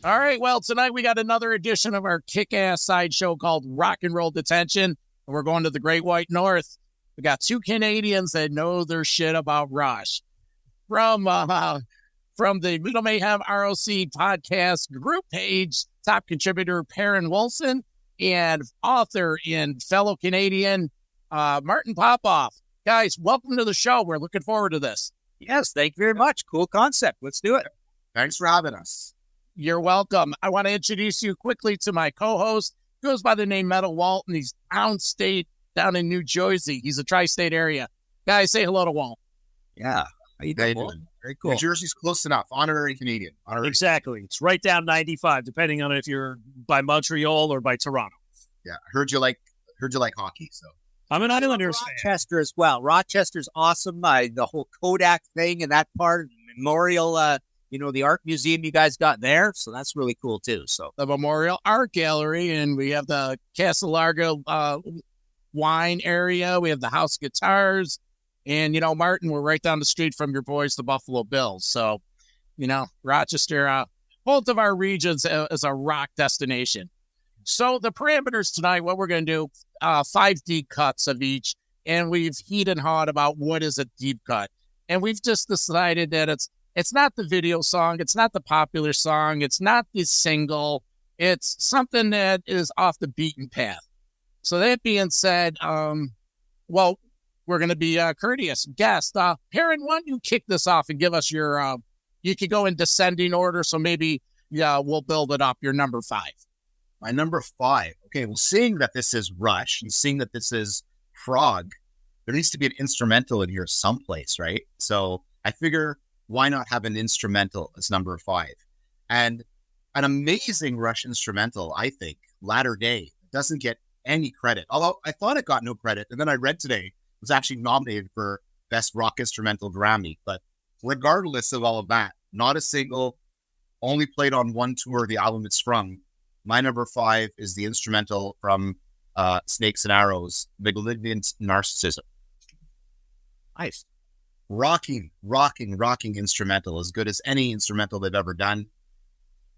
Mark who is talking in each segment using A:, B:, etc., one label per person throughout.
A: All right, well, tonight we got another edition of our kick-ass sideshow called Rock and Roll Detention, and we're going to the Great White North. We got two Canadians that know their shit about Rush. From the Middle Mayhem ROC podcast group page, top contributor Perrin Wolfson, and author and fellow Canadian Martin Popoff. Guys, welcome to the show. We're looking forward to this.
B: Yes, thank you very much. Cool concept. Let's do it.
C: Thanks for having us.
A: You're welcome. I want to introduce you quickly to my co-host. He goes by the name Metal Walt, and he's downstate down in New Jersey. He's a tri-state area. Guys, say hello to Walt.
B: Yeah. How you doing? Very cool.
C: New Jersey's close enough. Honorary Canadian.
D: Exactly. It's right down 95, depending on if you're by Montreal or by Toronto.
C: Yeah, I heard you like hockey, so.
D: I'm an Islanders fan.
B: Rochester as well. Rochester's awesome. The whole Kodak thing and that part, Memorial, the art museum you guys got there. So that's really cool too. So
A: the Memorial Art Gallery, and we have the Casa Larga wine area. We have the House of Guitars, and Martin, we're right down the street from your boys, the Buffalo Bills. So, Rochester, both of our regions is a rock destination. So the parameters tonight, what we're going to do, 5 deep cuts of each, and we've heat and hawed about what is a deep cut, and we've just decided that it's not the video song, it's not the popular song, it's not the single, it's something that is off the beaten path. So that being said, we're going to be courteous. Guest, Perrin, why don't you kick this off and give us your, you could go in descending order, so maybe we'll build it up, your number 5.
C: My number 5. Okay, well, seeing that this is Rush and seeing that this is Frog, there needs to be an instrumental in here someplace, right? So I figure, why not have an instrumental as number 5? And an amazing Rush instrumental, I think, Latter Day, doesn't get any credit. Although I thought it got no credit, and then I read today it was actually nominated for Best Rock Instrumental Grammy. But regardless of all of that, not a single, only played on one tour of the album it's from. My number 5 is the instrumental from Snakes and Arrows, Malignant Narcissism.
B: Nice.
C: Rocking instrumental, as good as any instrumental they've ever done.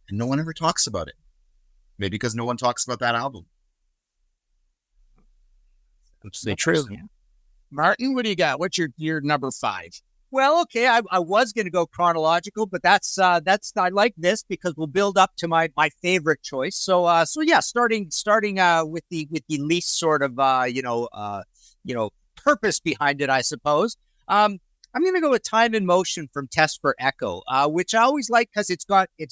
C: And no one ever talks about it. Maybe because no one talks about that album.
B: That's true. Yeah.
A: Martin, what do you got? What's your number 5?
B: Well, okay, I was going to go chronological, but that's I like this because we'll build up to my favorite choice. So yeah, starting with the least sort of purpose behind it, I suppose. I'm going to go with Time in Motion from Test for Echo, which I always like because it's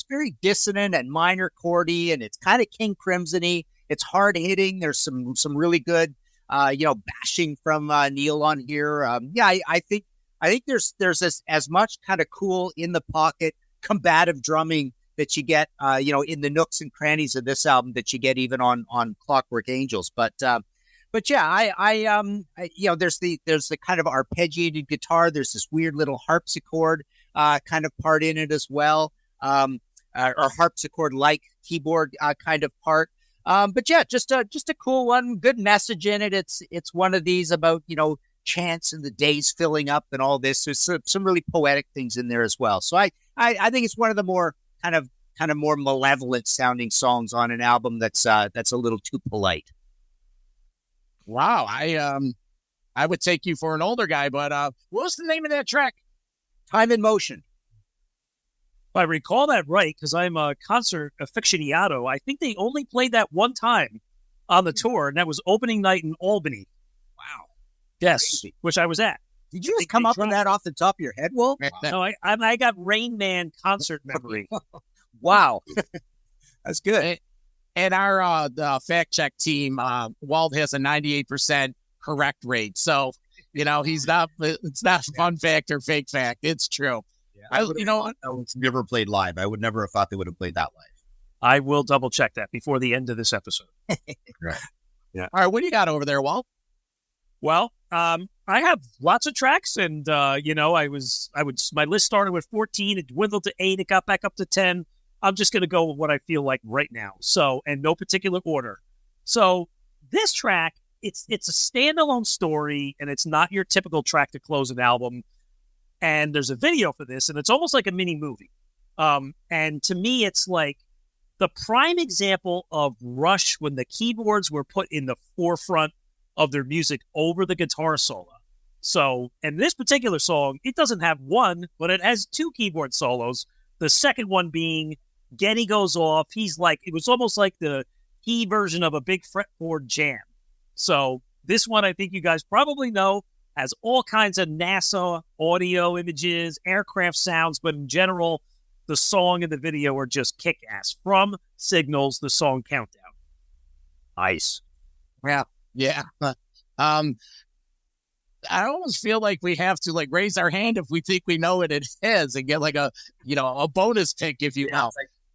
B: very dissonant and minor chordy, and it's kind of King Crimson-y. It's hard hitting. There's some really good bashing from Neil on here. I think there's as much kind of cool in the pocket combative drumming that you get, in the nooks and crannies of this album that you get even on Clockwork Angels. But yeah, there's the kind of arpeggiated guitar. There's this weird little harpsichord kind of part in it as well, or harpsichord-like keyboard kind of part. But yeah, just a cool one. Good message in it. It's one of these about chance and the days filling up and all this. There's some really poetic things in there as well. So I think it's one of the more kind of more malevolent sounding songs on an album that's a little too polite.
A: Wow, I would take you for an older guy, but what was the name of that track?
B: Time in Motion.
D: If I recall that right, because I'm a concert aficionado, I think they only played that one time on the tour, and that was opening night in Albany.
B: Wow.
D: Yes, crazy. Which I was at.
B: Did you just come up with that off the top of your head, Will?
D: No, I got Rain Man concert memory.
B: Wow. That's good.
A: And our fact check team, Walt has a 98% correct rate. So, it's not fun fact or fake fact. It's true.
C: Yeah, it's never played live. I would never have thought they would have played that live.
D: I will double check that before the end of this episode.
C: Right.
A: Yeah. All right. What do you got over there, Walt?
D: Well, I have lots of tracks, and my list started with 14, it dwindled to 8, it got back up to 10. I'm just going to go with what I feel like right now. So, and no particular order. So this track, it's a standalone story, and it's not your typical track to close an album. And there's a video for this, and it's almost like a mini movie. And to me, it's like the prime example of Rush when the keyboards were put in the forefront of their music over the guitar solo. So, and this particular song, it doesn't have one, but it has two keyboard solos. The second one being Geddy goes off. He's like, it was almost like the key version of a big fretboard jam. So this one, I think you guys probably know, has all kinds of NASA audio images, aircraft sounds, but in general, the song and the video are just kick-ass. From Signals, the song Countdown. Nice.
A: Yeah. I almost feel like we have to like raise our hand if we think we know what it is and get like a bonus pick if you know.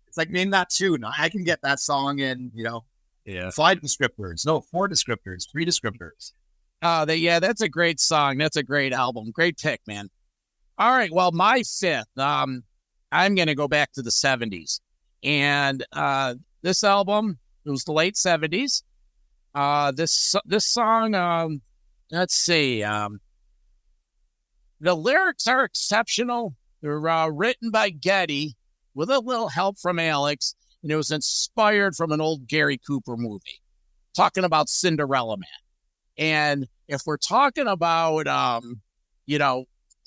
C: It's like name that tune. I can get that song in, 5 descriptors. No, 4 descriptors, 3 descriptors.
A: That's a great song. That's a great album. Great pick, man. All right. Well, my fifth, I'm going to go back to the 70s. And this album, it was the late 70s. This song, let's see. The lyrics are exceptional. They're written by Geddy with a little help from Alex, and it was inspired from an old Gary Cooper movie talking about Cinderella Man. And if we're talking about,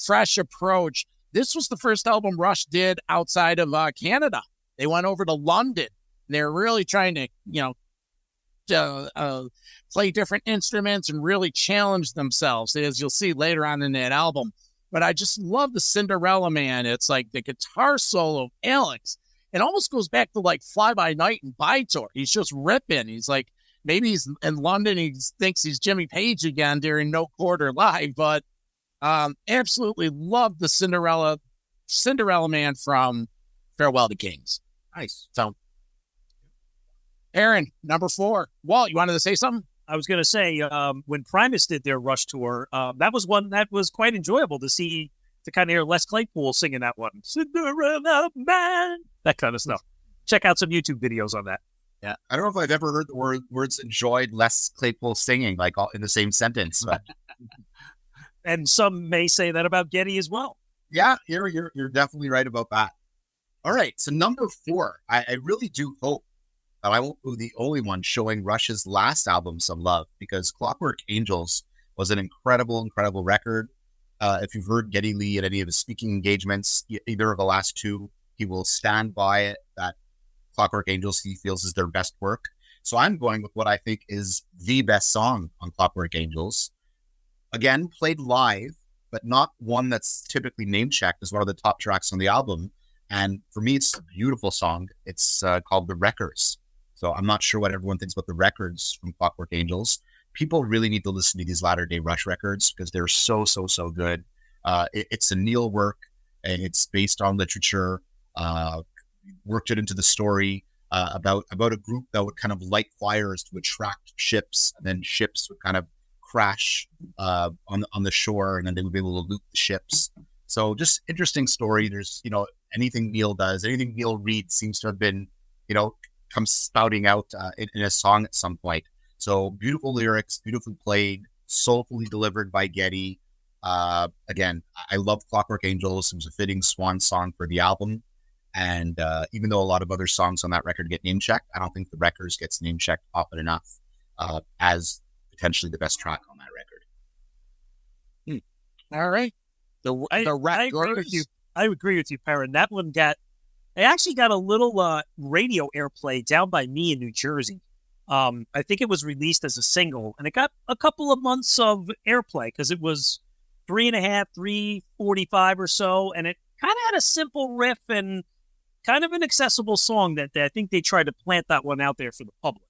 A: fresh approach, this was the first album Rush did outside of Canada. They went over to London. They're really trying to play different instruments and really challenge themselves, as you'll see later on in that album. But I just love the Cinderella Man. It's like the guitar solo of Alex. It almost goes back to like Fly By Night and By-Tor. He's just ripping. He's like, maybe he's in London. He thinks he's Jimmy Page again during No Quarter Live. But absolutely love the Cinderella Man from Farewell to Kings.
C: Nice.
A: So, Aaron, number 4. Walt, you wanted to say something?
D: I was going to say, when Primus did their Rush tour, that was one that was quite enjoyable to kind of hear Les Claypool singing that one. Cinderella Man, that kind of stuff. Check out some YouTube videos on that.
C: Yeah. I don't know if I've ever heard the words enjoyed Les Claypool singing, like all in the same sentence. But...
D: and some may say that about Geddy as well.
C: Yeah, you're definitely right about that. All right. So number 4, I really do hope that I won't be the only one showing Rush's last album some love, because Clockwork Angels was an incredible, incredible record. If you've heard Geddy Lee at any of his speaking engagements, either of the last 2, he will stand by it that Clockwork Angels he feels is their best work. So I'm going with what I think is the best song on Clockwork Angels. Again, played live, but not one that's typically name-checked as one of the top tracks on the album. And for me, it's a beautiful song. It's called The Wreckers. So I'm not sure what everyone thinks about the records from Clockwork Angels. People really need to listen to these latter-day Rush records because they're so, so, so good. It's a Neil work, and it's based on literature, worked it into the story about a group that would kind of light fires to attract ships, and then ships would kind of crash on the shore, and then they would be able to loot the ships. So just interesting story. There's, anything Neil does, anything Neil reads seems to have been, comes spouting out in a song at some point. So beautiful lyrics, beautifully played, soulfully delivered by Geddy. Again, I love Clockwork Angels. It was a fitting swan song for the album. And even though a lot of other songs on that record get name-checked, I don't think The Wreckers gets name-checked often enough as potentially the best track on that record.
A: All right.
D: I agree with you, Perrin. That one it actually got a little radio airplay down by me in New Jersey. I think it was released as a single, and it got a couple of months of airplay because it was 3.5, 3:45 or so, and it kind of had a simple riff and kind of an accessible song that I think they tried to plant that one out there for the public.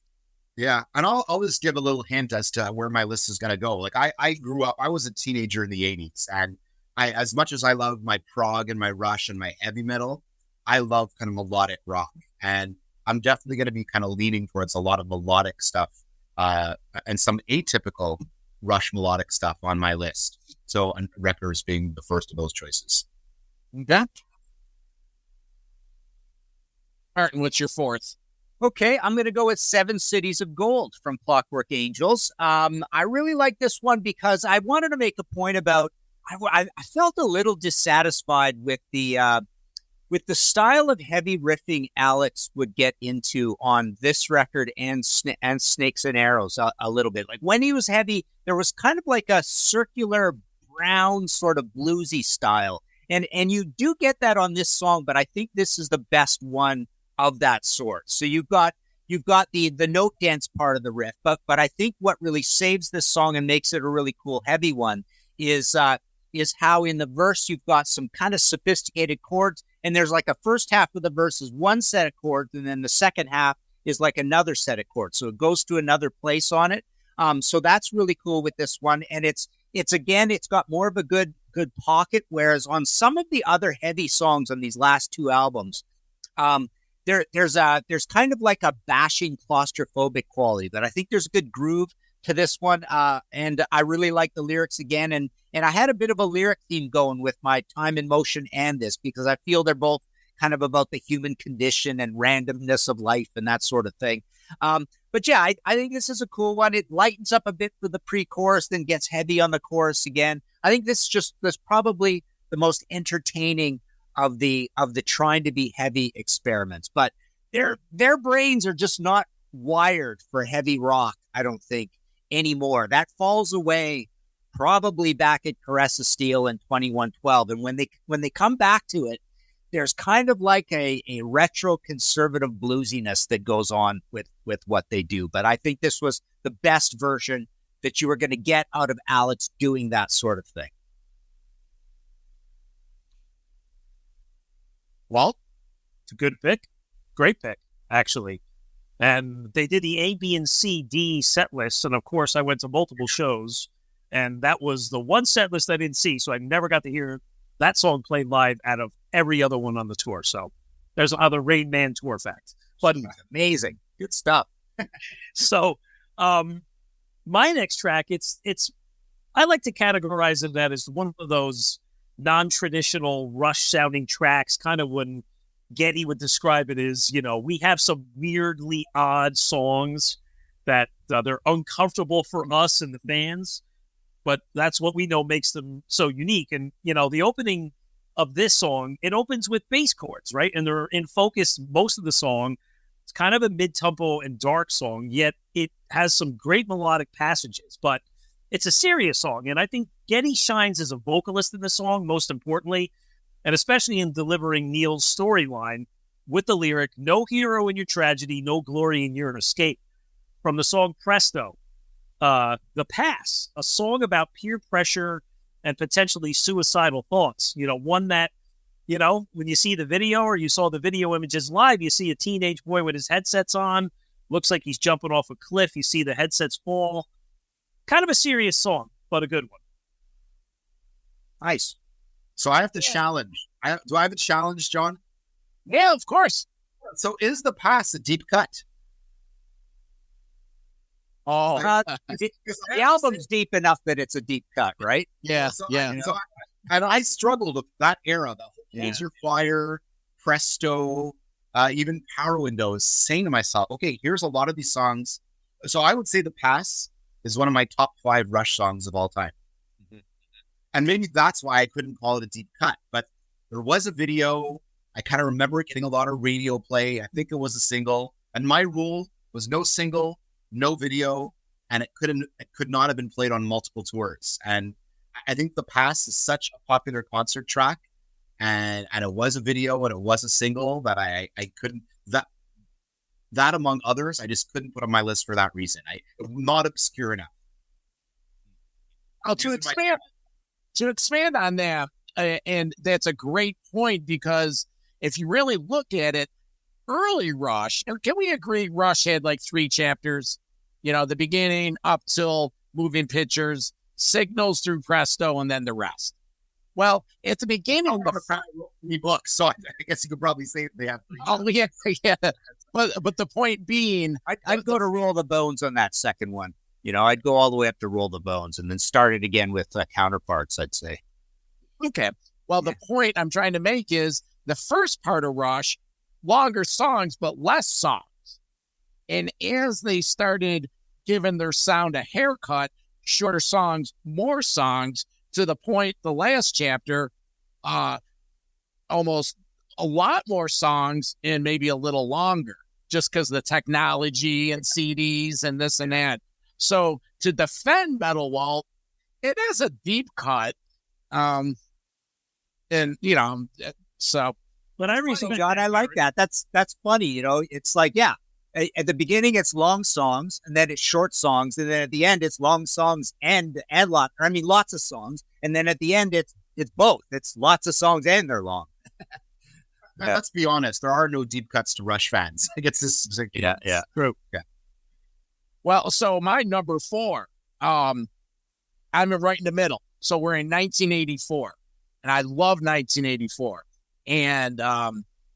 C: Yeah, and I'll just give a little hint as to where my list is going to go. Like I grew up, I was a teenager in the 80s, and as much as I love my prog and my Rush and my heavy metal, I love kind of melodic rock, and I'm definitely going to be kind of leaning towards a lot of melodic stuff and some atypical Rush melodic stuff on my list. So Wreckers being the first of those choices.
A: Okay. Martin, what's your 4th?
B: Okay, I'm going to go with 7 Cities of Gold from Clockwork Angels. I really like this one because I wanted to make a point about, I felt a little dissatisfied with the with the style of heavy riffing Alex would get into on this record and Snakes and Arrows a little bit. Like when he was heavy, there was kind of like a circular brown sort of bluesy style. And you do get that on this song, but I think this is the best one of that sort. So you've got the note dance part of the riff, but I think what really saves this song and makes it a really cool heavy one is how in the verse you've got some kind of sophisticated chords, and there's like a first half of the verse is one set of chords, and then the second half is like another set of chords. So it goes to another place on it. So that's really cool with this one, and it's got more of a good pocket, whereas on some of the other heavy songs on these last two albums, there's kind of like a bashing claustrophobic quality, but I think there's a good groove to this one. And I really like the lyrics again. And I had a bit of a lyric theme going with my Time in Motion and this, because I feel they're both kind of about the human condition and randomness of life and that sort of thing. But yeah, I think this is a cool one. It lightens up a bit for the pre-chorus, then gets heavy on the chorus again. I think this probably the most entertaining of the trying to be heavy experiments. But their brains are just not wired for heavy rock, I don't think, anymore. That falls away probably back at Caress of Steel in 2112. And when they come back to it, there's kind of like a retro conservative bluesiness that goes on with what they do. But I think this was the best version that you were going to get out of Alex doing that sort of thing.
A: Walt?
D: It's a good pick. Great pick, actually. And they did the A, B, and C, D set lists. And of course, I went to multiple shows. And that was the one set list I didn't see. So I never got to hear that song played live out of every other one on the tour. So there's another Rain Man tour fact. But
B: amazing. Good stuff.
D: So my next track, it's I like to categorize it that as one of those non-traditional Rush sounding tracks, kind of when Geddy would describe it as, we have some weirdly odd songs that they're uncomfortable for us and the fans, but that's what we know makes them so unique. And, the opening of this song, it opens with bass chords, right? And they're in focus most of the song. It's kind of a mid-tempo and dark song, yet it has some great melodic passages, but it's a serious song. And I think Geddy shines as a vocalist in the song, most importantly, and especially in delivering Neil's storyline with the lyric, "No hero in your tragedy, no glory in your escape," from the song Presto. The Pass, a song about peer pressure and potentially suicidal thoughts. One that, when you see the video or you saw the video images live, you see a teenage boy with his headsets on, looks like he's jumping off a cliff. You see the headsets fall. Kind of a serious song, but a good one.
B: Nice.
C: So I have to challenge. Do I have a challenge, John?
A: Yeah, of course.
C: So is The Pass a deep cut?
A: Oh,
B: the album's deep enough that it's a deep cut, right?
A: Yeah, yeah.
C: I struggled with that era, the Hold Your Fire, Presto, even Power Windows, saying to myself, okay, here's a lot of these songs. So I would say The Pass is one of my top 5 Rush songs of all time. Mm-hmm. And maybe that's why I couldn't call it a deep cut, but there was a video. I kind of remember it getting a lot of radio play. I think it was a single, and my rule was no single, no video, and it could not have been played on multiple tours. And I think The Pass is such a popular concert track, and it was a video and it was a single that I couldn't, that among others, I just couldn't put on my list for that reason. Not obscure enough.
A: Oh, to expand on that, and that's a great point, because if you really look at it, early Rush, and can we agree Rush had like 3 chapters? The beginning up till Moving Pictures, Signals through Presto, and then the rest. Well, at the beginning of
C: the book, so I guess you could probably say they have 3 chapters.
A: Oh, yeah. But the point being,
B: I'd go to Roll the Bones on that second one. I'd go all the way up to Roll the Bones and then start it again with Counterparts, I'd say.
A: Okay. Well, the point I'm trying to make is the first part of Rush, longer songs, but less songs. And as they started giving their sound a haircut, shorter songs, more songs, to the point the last chapter, almost a lot more songs and maybe a little longer just because of the technology and CDs and this and that. So to defend Metal Walt, it is a deep cut. And, you know, so.
D: But I respect
B: John, I like that. That's funny. You know, it's like, yeah, at the beginning it's long songs, and then it's short songs, and then at the end it's long songs and lots of songs, and then at the end it's both. It's lots of songs and they're long.
C: Let's be honest. There are no deep cuts to Rush fans. I guess this is
D: True.
C: Yeah.
A: Well, so my number 4, I'm right in the middle. So we're in 1984, and I love 1984. And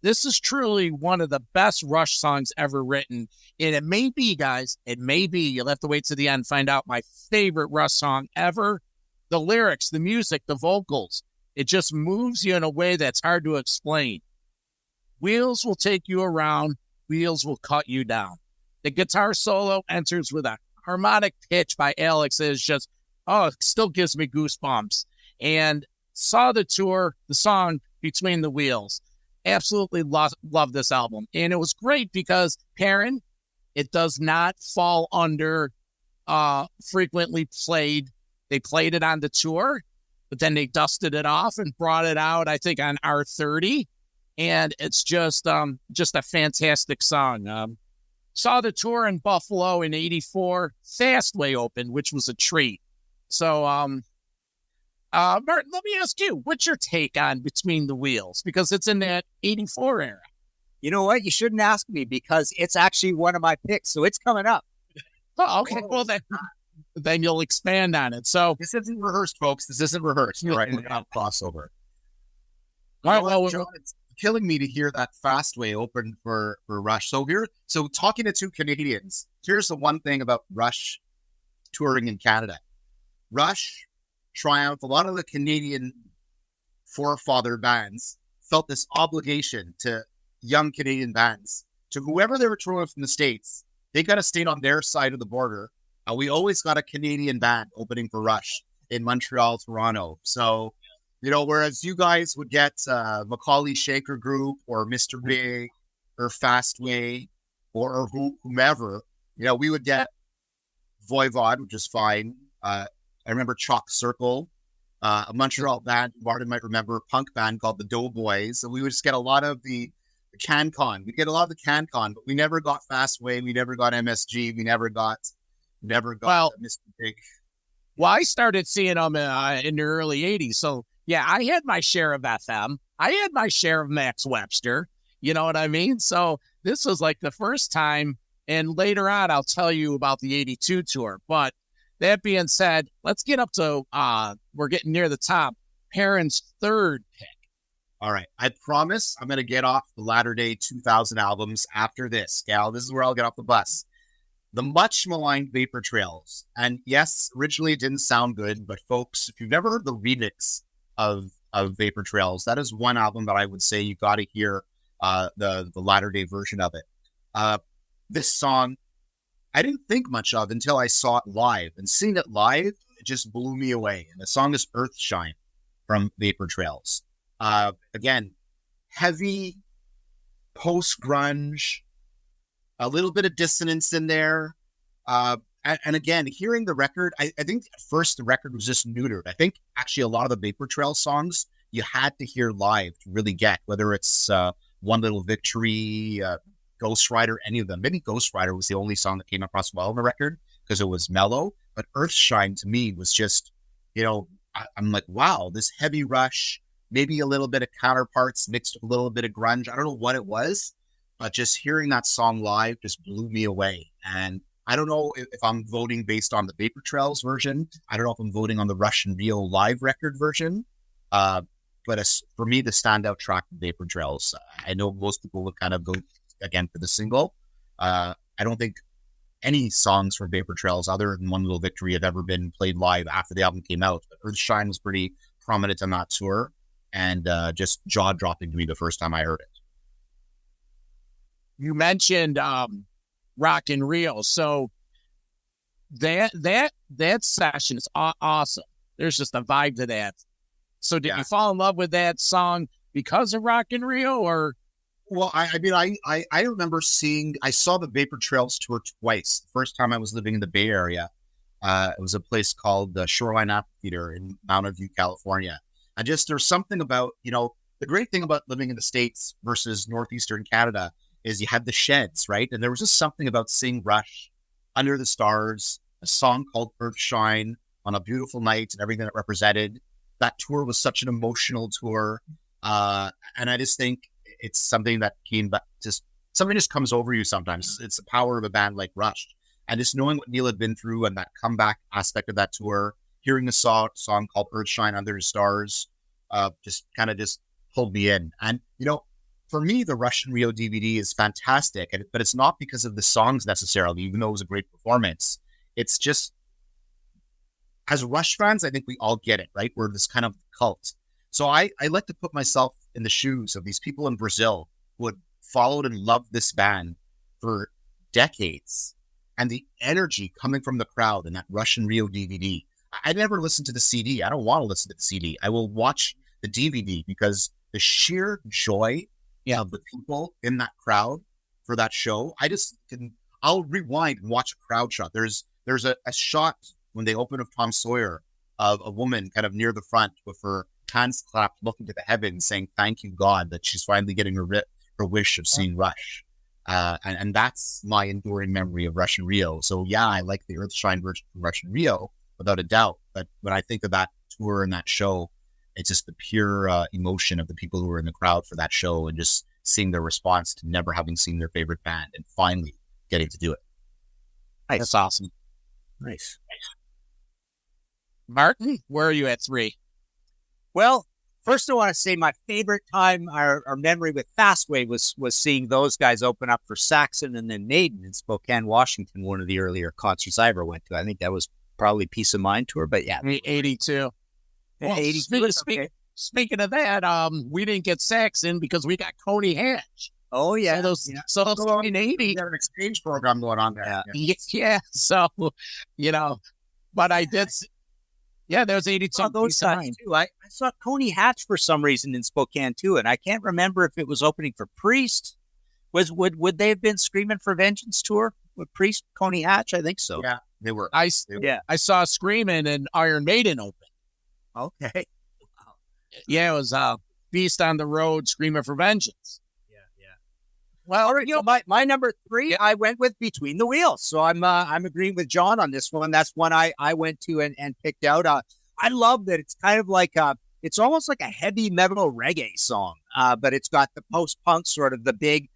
A: this is truly one of the best Rush songs ever written. And it may be, guys, you'll have to wait to the end and find out, my favorite Rush song ever. The lyrics, the music, the vocals, it just moves you in a way that's hard to explain. Wheels will take you around, wheels will cut you down. The guitar solo enters with a harmonic pitch by Alex that is just, it still gives me goosebumps. And saw the tour, the song Between the Wheels. Absolutely love this album. And it was great because Perrin, it does not fall under frequently played. They played it on the tour, but then they dusted it off and brought it out, I think, on R30. And it's just a fantastic song. Saw the tour in Buffalo in 84. Fastway opened, which was a treat. So, Martin, let me ask you, what's your take on Between the Wheels? Because it's in that 84 era.
B: You know what? You shouldn't ask me because it's actually one of my picks, so it's coming up.
A: Oh, okay. Well, then you'll expand on it. So
C: this isn't rehearsed, folks. This isn't rehearsed. All right, we're not crossover.
A: All right, well,
C: John, it's killing me to hear that Fastway open for Rush. So talking to two Canadians, here's the one thing about Rush touring in Canada. Rush, Triumph, a lot of the Canadian forefather bands felt this obligation to young Canadian bands, to whoever they were touring from the States. They got to stay on their side of the border. We always got a Canadian band opening for Rush in Montreal, Toronto. So, you know, whereas you guys would get Macaulay Shaker Group or Mr. Big or Fastway or whomever, you know, we would get Voivod, which is fine. I remember Chalk Circle, a Montreal band, Martin might remember, a punk band called the Doughboys. So we would just get a lot of the CanCon. We'd get a lot of the CanCon, but we never got Fastway. We never got MSG. We never got Mr. Big.
A: Well, I started seeing them in the early 80s. So, yeah, I had my share of FM. I had my share of Max Webster. You know what I mean? So this was like the first time. And later on, I'll tell you about the 82 tour. But that being said, let's get up to, we're getting near the top, Perrin's third pick.
C: All right. I promise I'm going to get off the latter-day 2000 albums after this, Gal. This is where I'll get off the bus. The much maligned Vapor Trails. And yes, originally it didn't sound good, but folks, if you've never heard the remix of Vapor Trails, that is one album that I would say you got to hear the latter-day version of it. This song, I didn't think much of until I saw it live. And seeing it live, it just blew me away. And the song is Earthshine from Vapor Trails. Again, heavy, post-grunge, a little bit of dissonance in there. And again, hearing the record, I think at first the record was just neutered. I think actually a lot of the Vapor Trails songs you had to hear live to really get, whether it's One Little Victory, Ghost Rider, any of them. Maybe Ghost Rider was the only song that came across well on the record because it was mellow. But Earthshine to me was just, you know, I'm like, wow, this heavy Rush, maybe a little bit of counterparts mixed with a little bit of grunge. I don't know what it was, but just hearing that song live just blew me away. And I don't know if I'm voting based on the Vapor Trails version. I don't know if I'm voting on the Rush and Rio live record version. But for me, the standout track, Vapor Trails. I know most people would kind of go again for the single. I don't think any songs from Vapor Trails other than One Little Victory have ever been played live after the album came out. But Earthshine was pretty prominent on that tour and just jaw-dropping to me the first time I heard it.
A: You mentioned Rock in Rio. So that session is awesome. There's just a vibe to that. So did you fall in love with that song because of Rock in Rio, or?
C: Well, I mean, I remember I saw the Vapor Trails tour twice. The first time I was living in the Bay Area, it was a place called the Shoreline Amphitheater in Mountain View, California. And just, there's something about, the great thing about living in the States versus Northeastern Canada is you have the sheds, right? And there was just something about seeing Rush under the stars, a song called Earthshine on a beautiful night and everything that represented. That tour was such an emotional tour. And I just think it's something that came back, something just comes over you sometimes. It's the power of a band like Rush. And just knowing what Neil had been through and that comeback aspect of that tour, hearing a song called Earthshine Under the Stars, just pulled me in. And, for me, the Rush in Rio DVD is fantastic, but it's not because of the songs necessarily, even though it was a great performance. It's just, as Rush fans, I think we all get it, right? We're this kind of cult. So I like to put myself in the shoes of these people in Brazil who had followed and loved this band for decades. And the energy coming from the crowd in that Rush in Rio DVD. I never listened to the CD. I don't want to listen to the CD. I will watch the DVD because the sheer joy of the people in that crowd for that show, I'll rewind and watch a crowd shot. There's a shot when they open of Tom Sawyer of a woman kind of near the front with her hands clapped, looking to the heavens, saying, "Thank you, God, that she's finally getting her wish of seeing Rush." And that's my enduring memory of Rush in Rio. So yeah, I like the Earthshine version of Rush in Rio, without a doubt. But when I think of that tour and that show, it's just the pure emotion of the people who were in the crowd for that show and just seeing their response to never having seen their favorite band and finally getting to do it.
B: Nice.
A: That's awesome.
B: Nice.
A: Martin, where are you at 3?
B: Well, first I want to say my favorite time, our memory with Fastway was seeing those guys open up for Saxon and then Maiden in Spokane, Washington, one of the earlier concerts I ever went to. I think that was probably Peace of Mind tour, but yeah.
A: 82. Well,
B: 82.
A: Speaking of that, we didn't get Saxon because we got Coney Hatch.
B: Oh, yeah.
A: So those in 80.
C: We have an exchange program going on there.
A: Yeah. So, but I did. Yeah, there was 80 something.
B: Those times too. I saw Coney Hatch for some reason in Spokane too, and I can't remember if it was opening for Priest. Would they have been Screaming for Vengeance tour with Priest, Coney Hatch? I think so.
C: Yeah, they were.
A: I saw Screaming and Iron Maiden open.
B: Okay. Wow.
A: Yeah, it was Beast on the Road, Screaming for Vengeance.
B: Yeah.
A: Well,
B: so my number 3, I went with Between the Wheels. So I'm agreeing with John on this one. That's one I went to and picked out. I love that it's kind of like it's almost like a heavy metal reggae song, but it's got the post-punk sort of the big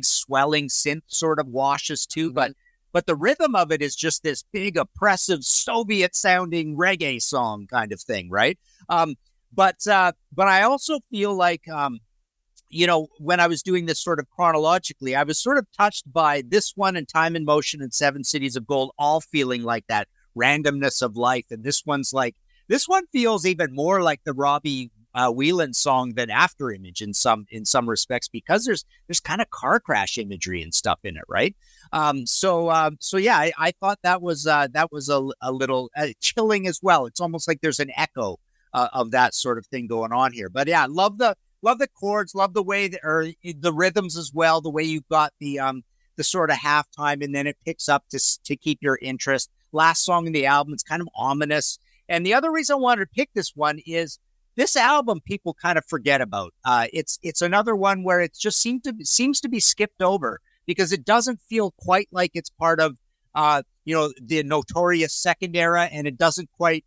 B: swelling synth sort of washes too.
A: Mm-hmm.
B: But the rhythm of it is just this big oppressive Soviet sounding reggae song kind of thing, right? But I also feel like when I was doing this sort of chronologically, I was sort of touched by this one and Time in Motion and 7 Cities of Gold, all feeling like that randomness of life. And this one feels even more like the Robbie Whelan song than After Image in some respects, because there's kind of car crash imagery and stuff in it, right? So yeah, I thought that was a little chilling as well. It's almost like there's an echo of that sort of thing going on here. But yeah, love the chords, love the way or the rhythms as well. The way you've got the sort of halftime and then it picks up to keep your interest. Last song in the album, it's kind of ominous. And the other reason I wanted to pick this one is this album people kind of forget about. It's another one where it just seems to be skipped over because it doesn't feel quite like it's part of the Notorious second era, and it doesn't quite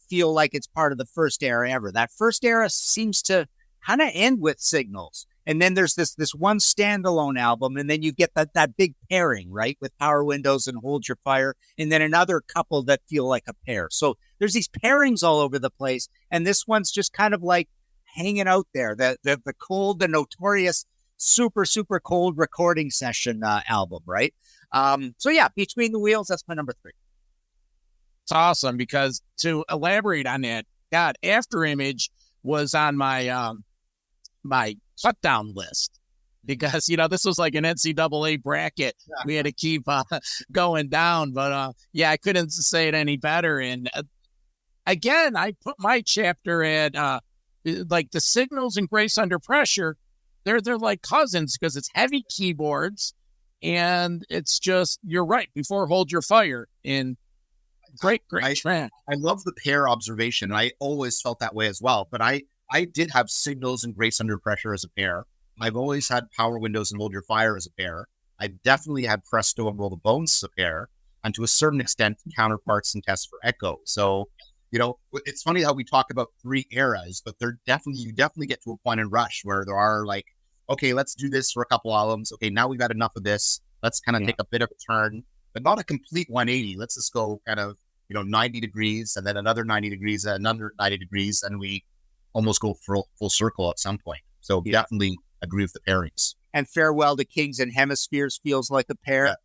B: feel like it's part of the first era ever. That first era seems to kind of end with Signals. And then there's this one standalone album, and then you get that big pairing, right, with Power Windows and Hold Your Fire, and then another couple that feel like a pair. So there's these pairings all over the place, and this one's just kind of like hanging out there. The cold, the Notorious, super, super cold recording session album, right? So yeah, Between the Wheels, that's my number 3.
A: It's awesome because to elaborate on that, God, After Image was on my my shutdown list because this was like an NCAA bracket. Yeah. We had to keep going down, but yeah, I couldn't say it any better. And again, I put my chapter at like the Signals and Grace Under Pressure, they're like cousins because it's heavy keyboards, and it's just, you're right, before Hold Your Fire, in great track.
C: I love the pair observation. I always felt that way as well, but I did have Signals and Grace Under Pressure as a pair. I've always had Power Windows and Hold Your Fire as a pair. I definitely had Presto and Roll the Bones as a pair, and to a certain extent, Counterparts and Test for Echo. So, you know, it's funny how we talk about 3 eras, but you definitely get to a point in Rush where there are like, okay, let's do this for a couple albums. Okay, now we've had enough of this. Let's kind of take a bit of a turn, but not a complete 180. Let's just go kind of, 90 degrees, and then another 90 degrees, and another 90 degrees, and we almost go full circle at some point. So definitely agree with the pairings.
B: And Farewell to Kings and Hemispheres feels like a pair.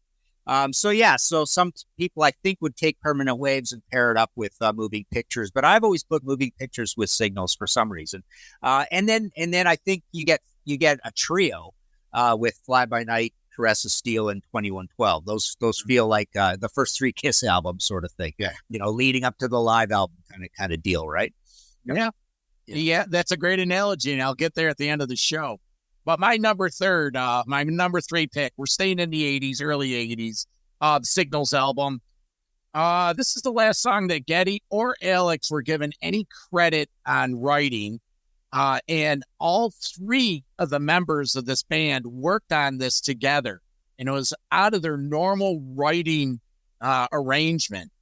B: So some people I think would take Permanent Waves and pair it up with Moving Pictures, but I've always put Moving Pictures with Signals for some reason. And then I think you get a trio with Fly By Night, Caress of Steel, and 2112. Those feel like the first 3 Kiss albums sort of thing.
C: Yeah.
B: Leading up to the live album kind of deal, right?
A: Yeah, that's a great analogy, and I'll get there at the end of the show. But my number 3 pick, we're staying in the 80s, early 80s, the Signals album. This is the last song that Geddy or Alex were given any credit on writing. And all 3 of the members of this band worked on this together. And it was out of their normal writing arrangement.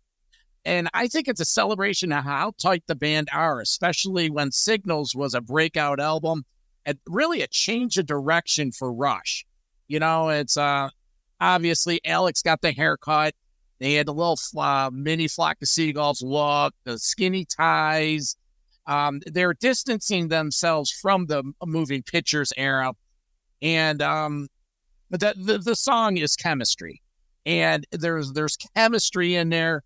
A: And I think it's a celebration of how tight the band are, especially when Signals was a breakout album. And really a change of direction for Rush. It's obviously Alex got the haircut. They had the little mini Flock of Seagulls look, the skinny ties. They're distancing themselves from the Moving Pictures era. And the song is Chemistry. And there's chemistry in there.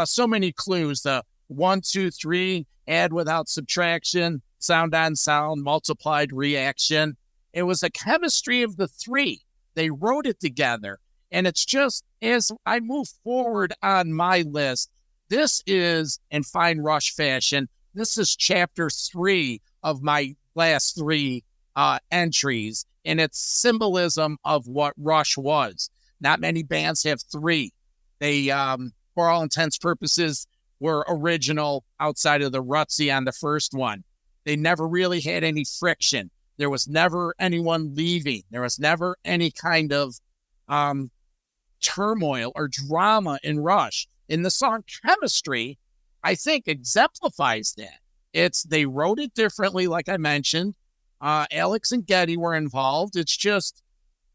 A: So many clues. The 1, 2, 3, add without subtraction, sound on sound, multiplied reaction. It was a chemistry of the 3. They wrote it together. And it's just, as I move forward on my list, this is, in fine Rush fashion, this is chapter 3 of my last 3 entries. And it's symbolism of what Rush was. Not many bands have 3. They, for all intents purposes, were original outside of the Rutsy on the first one. They never really had any friction. There was never anyone leaving. There was never any kind of turmoil or drama in Rush. In the song Chemistry, I think exemplifies that. They wrote it differently, like I mentioned. Alex and Geddy were involved. It's just,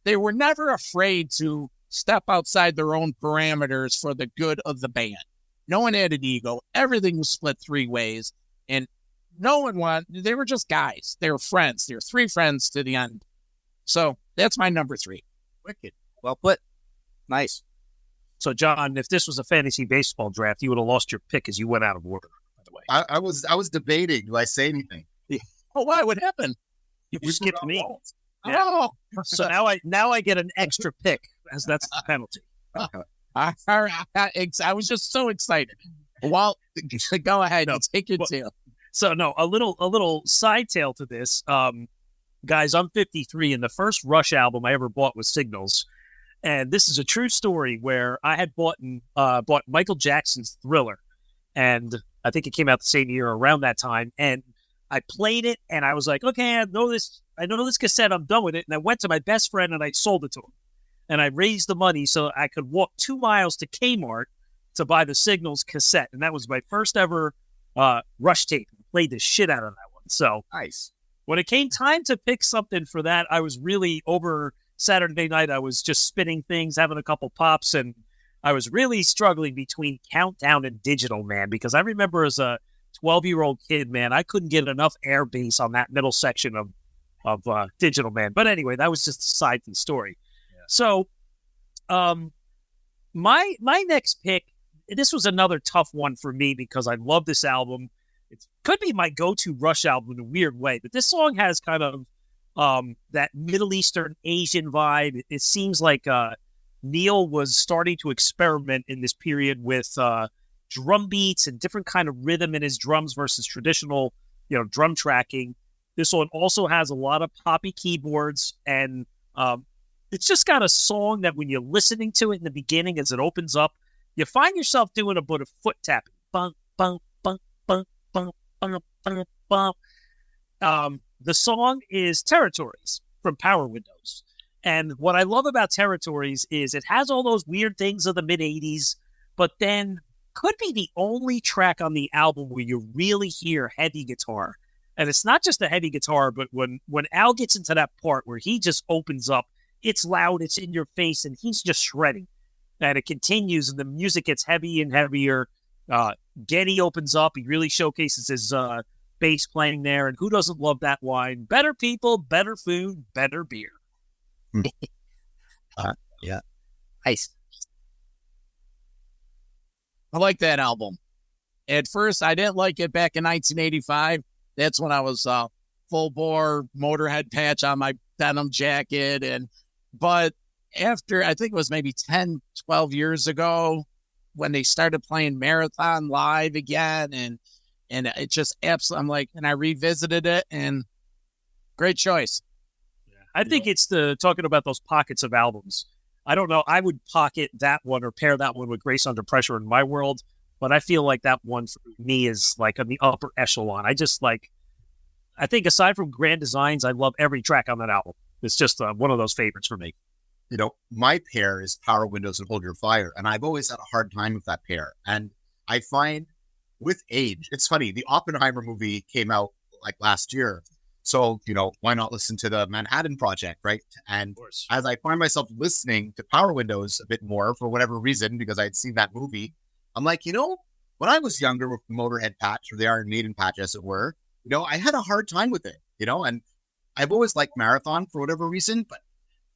A: they were never afraid to step outside their own parameters for the good of the band. No one had an ego. Everything was split 3 ways. And they were just guys. They were friends. They were 3 friends to the end. So that's my number 3.
B: Wicked. Well put. Nice.
D: So, John, if this was a fantasy baseball draft, you would have lost your pick as you went out of order, by the way.
C: I was debating. Do I say anything?
A: Oh, why? What happened?
D: You skipped me.
A: Yeah. Oh.
D: So now I get an extra pick, as that's the penalty.
A: I was just so excited. Well, go ahead. Take your tail.
D: So a little side tale to this, guys. I'm 53, and the first Rush album I ever bought was Signals, and this is a true story where I had bought Michael Jackson's Thriller, and I think it came out the same year around that time, and I played it, and I was like, okay, I know this cassette, I'm done with it, and I went to my best friend and I sold it to him, and I raised the money so I could walk 2 miles to Kmart to buy the Signals cassette, and that was my first ever Rush tape. Played the shit out of that one. So
B: nice.
D: When it came time to pick something for that, I was really over Saturday night. I was just spinning things, having a couple pops, and I was really struggling between Countdown and Digital Man, because I remember as a 12-year-old kid, man, I couldn't get enough air bass on that middle section of Digital Man. But anyway, that was just a side to the story. Yeah. So my next pick, this was another tough one for me because I love this album. It could be my go-to Rush album in a weird way, but this song has kind of that Middle Eastern Asian vibe. It seems like Neil was starting to experiment in this period with drum beats and different kind of rhythm in his drums versus traditional, drum tracking. This one also has a lot of poppy keyboards, and it's just got a song that when you're listening to it in the beginning as it opens up, you find yourself doing a bit of foot tapping. Bum, bum, bum, bum, bum, bum, bum, bum. The song is Territories from Power Windows. And what I love about Territories is it has all those weird things of the mid-'80s, but then could be the only track on the album where you really hear heavy guitar. And it's not just a heavy guitar, but when Al gets into that part where he just opens up, it's loud, it's in your face, and he's just shredding. And it continues, and the music gets heavy and heavier. Geddy opens up. He really showcases his bass playing there. And who doesn't love that line? Better people, better food, better beer.
B: Yeah. Nice.
A: I like that album. At first, I didn't like it back in 1985. That's when I was full bore Motorhead patch on my denim jacket. But after, I think it was maybe 10, 12 years ago, when they started playing Marathon live again, and it just absolutely, I'm like, and I revisited it, and great choice.
D: I think it's talking about those pockets of albums. I don't know. I would pocket that one or pair that one with Grace Under Pressure in my world, but I feel like that one for me is like on the upper echelon. I think aside from Grand Designs, I love every track on that album. It's just one of those favorites for me.
C: My pair is Power Windows and Hold Your Fire, and I've always had a hard time with that pair. And I find with age, it's funny, the Oppenheimer movie came out like last year. So, why not listen to the Manhattan Project, right? And as I find myself listening to Power Windows a bit more for whatever reason, because I had seen that movie, I'm like, when I was younger with the Motorhead patch or the Iron Maiden patch, as it were, I had a hard time with it, and I've always liked Marathon for whatever reason, but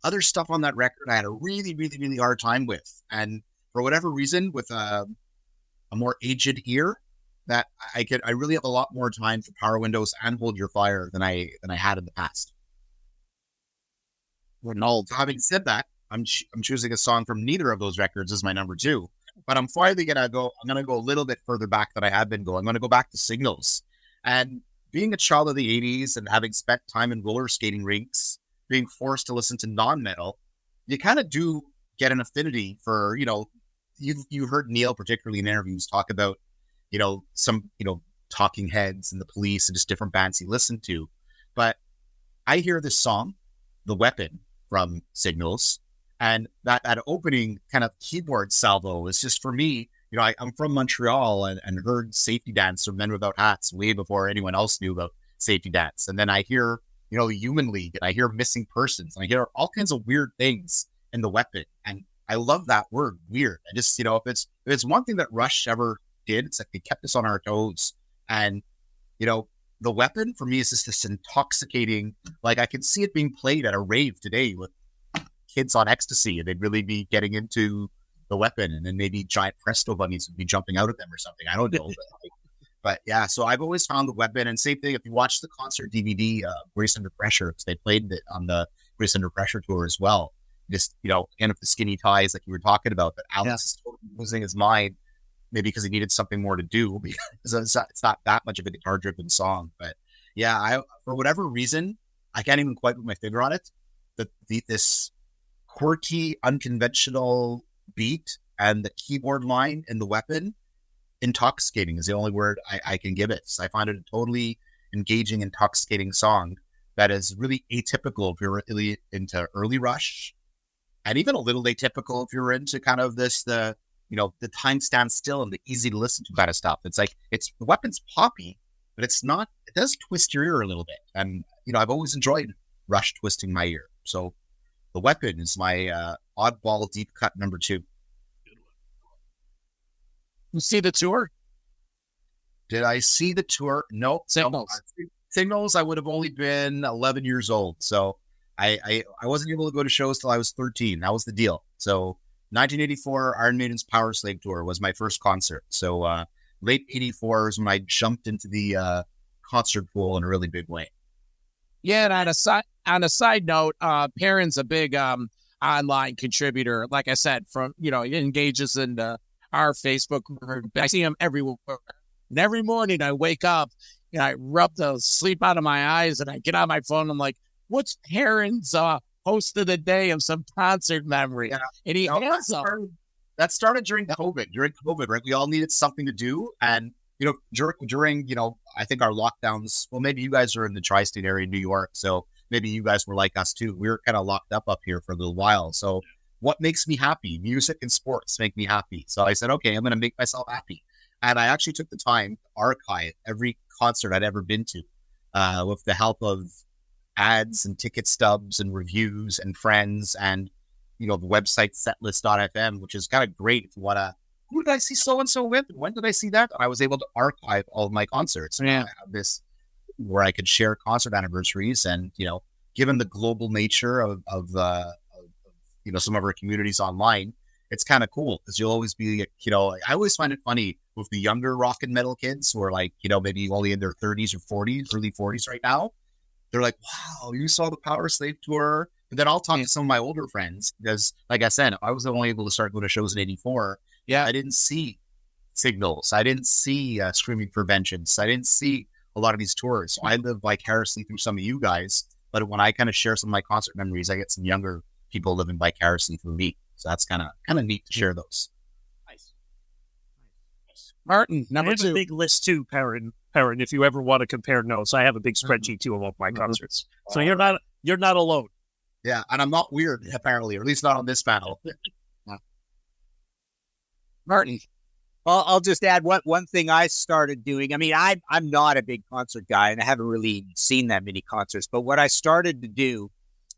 C: other stuff on that record, I had a really, really, really hard time with. And for whatever reason, with a more aged ear, that I really have a lot more time for Power Windows and Hold Your Fire than I had in the past.
A: Ronald.
C: So having said that, I'm choosing a song from neither of those records as my number 2. But I'm finally gonna go a little bit further back than I have been going. I'm gonna go back to Signals. And being a child of the 80s and having spent time in roller skating rinks, being forced to listen to non-metal, you kind of do get an affinity for, you heard Neil, particularly in interviews, talk about, some, Talking Heads and the Police and just different bands he listened to. But I hear this song, The Weapon from Signals, and that opening kind of keyboard salvo is just, for me, I'm from Montreal and heard Safety Dance or Men Without Hats way before anyone else knew about Safety Dance. And then I hear, Human League, and I hear Missing Persons, and I hear all kinds of weird things in The Weapon. And I love that word, weird. I just, if it's one thing that Rush ever did, it's like they kept us on our toes. And, The Weapon for me is just this intoxicating, like I could see it being played at a rave today with kids on ecstasy, and they'd really be getting into The Weapon, and then maybe giant Presto bunnies would be jumping out at them or something. I don't know. But yeah, so I've always found The Weapon, and same thing, if you watch the concert DVD, Grace Under Pressure, because they played it on the Grace Under Pressure tour as well. Just, again, with the skinny ties like you were talking about, but Alex is totally losing his mind, maybe because he needed something more to do, because it's not that much of a guitar-driven song. But yeah, for whatever reason, I can't even quite put my finger on it, this quirky, unconventional beat and the keyboard line in The Weapon, intoxicating is the only word I can give it. So I find it a totally engaging, intoxicating song that is really atypical if you're really into early Rush, and even a little atypical if you're into kind of the time stands still and the easy to listen to kind of stuff. It's like, The Weapon's poppy, but it does twist your ear a little bit. And, I've always enjoyed Rush twisting my ear. So The Weapon is my oddball deep cut number 2.
A: You see the tour?
C: Did I see the tour? No.
A: Signals.
C: Signals, I would have only been 11 years old. So I wasn't able to go to shows till I was 13. That was the deal. So 1984 Iron Maiden's Power Slave Tour was my first concert. So late 84 is when I jumped into the concert pool in a really big way.
A: Yeah, and on a side note, Perrin's a big online contributor. Like I said, he engages in our Facebook group. I see him everywhere. And every morning I wake up I rub the sleep out of my eyes, and I get on my phone. And I'm like, what's Perrin's host of the day of some concert memory?
C: Yeah.
A: And he has
C: that started during COVID. During COVID, right? We all needed something to do. And, during, I think our lockdowns, well, maybe you guys are in the tri-state area in New York. So maybe you guys were like us too. We were kind of locked up here for a little while. So what makes me happy? Music and sports make me happy. So I said, okay, I'm going to make myself happy. And I actually took the time to archive every concert I'd ever been to with the help of ads and ticket stubs and reviews and friends and, the website setlist.fm, which is kind of great if you want to, who did I see so-and-so with? When did I see that? I was able to archive all of my concerts.
A: Yeah.
C: I have this where I could share concert anniversaries and, given the global nature of some of our communities online, it's kind of cool because you'll always be, I always find it funny with the younger rock and metal kids who are like, maybe only in their 30s or 40s, early 40s right now. They're like, wow, you saw the Power Slave tour. But then I'll talk to some of my older friends because, like I said, I was only able to start going to shows in 84. Yeah, I didn't see Signals. I didn't see Screaming for Vengeance. I didn't see a lot of these tours. So I live vicariously through some of you guys. But when I kind of share some of my concert memories, I get some younger people living vicariously through me. So that's kind of neat to share those.
A: Nice. Martin, number 2.
D: I have a big list too, Perrin. If you ever want to compare notes, I have a big spreadsheet too of all my concerts. So you're not alone.
C: Yeah, and I'm not weird apparently, or at least not on this panel.
A: Martin.
B: Well, I'll just add one thing I started doing. I mean, I'm not a big concert guy, and I haven't really seen that many concerts. But what I started to do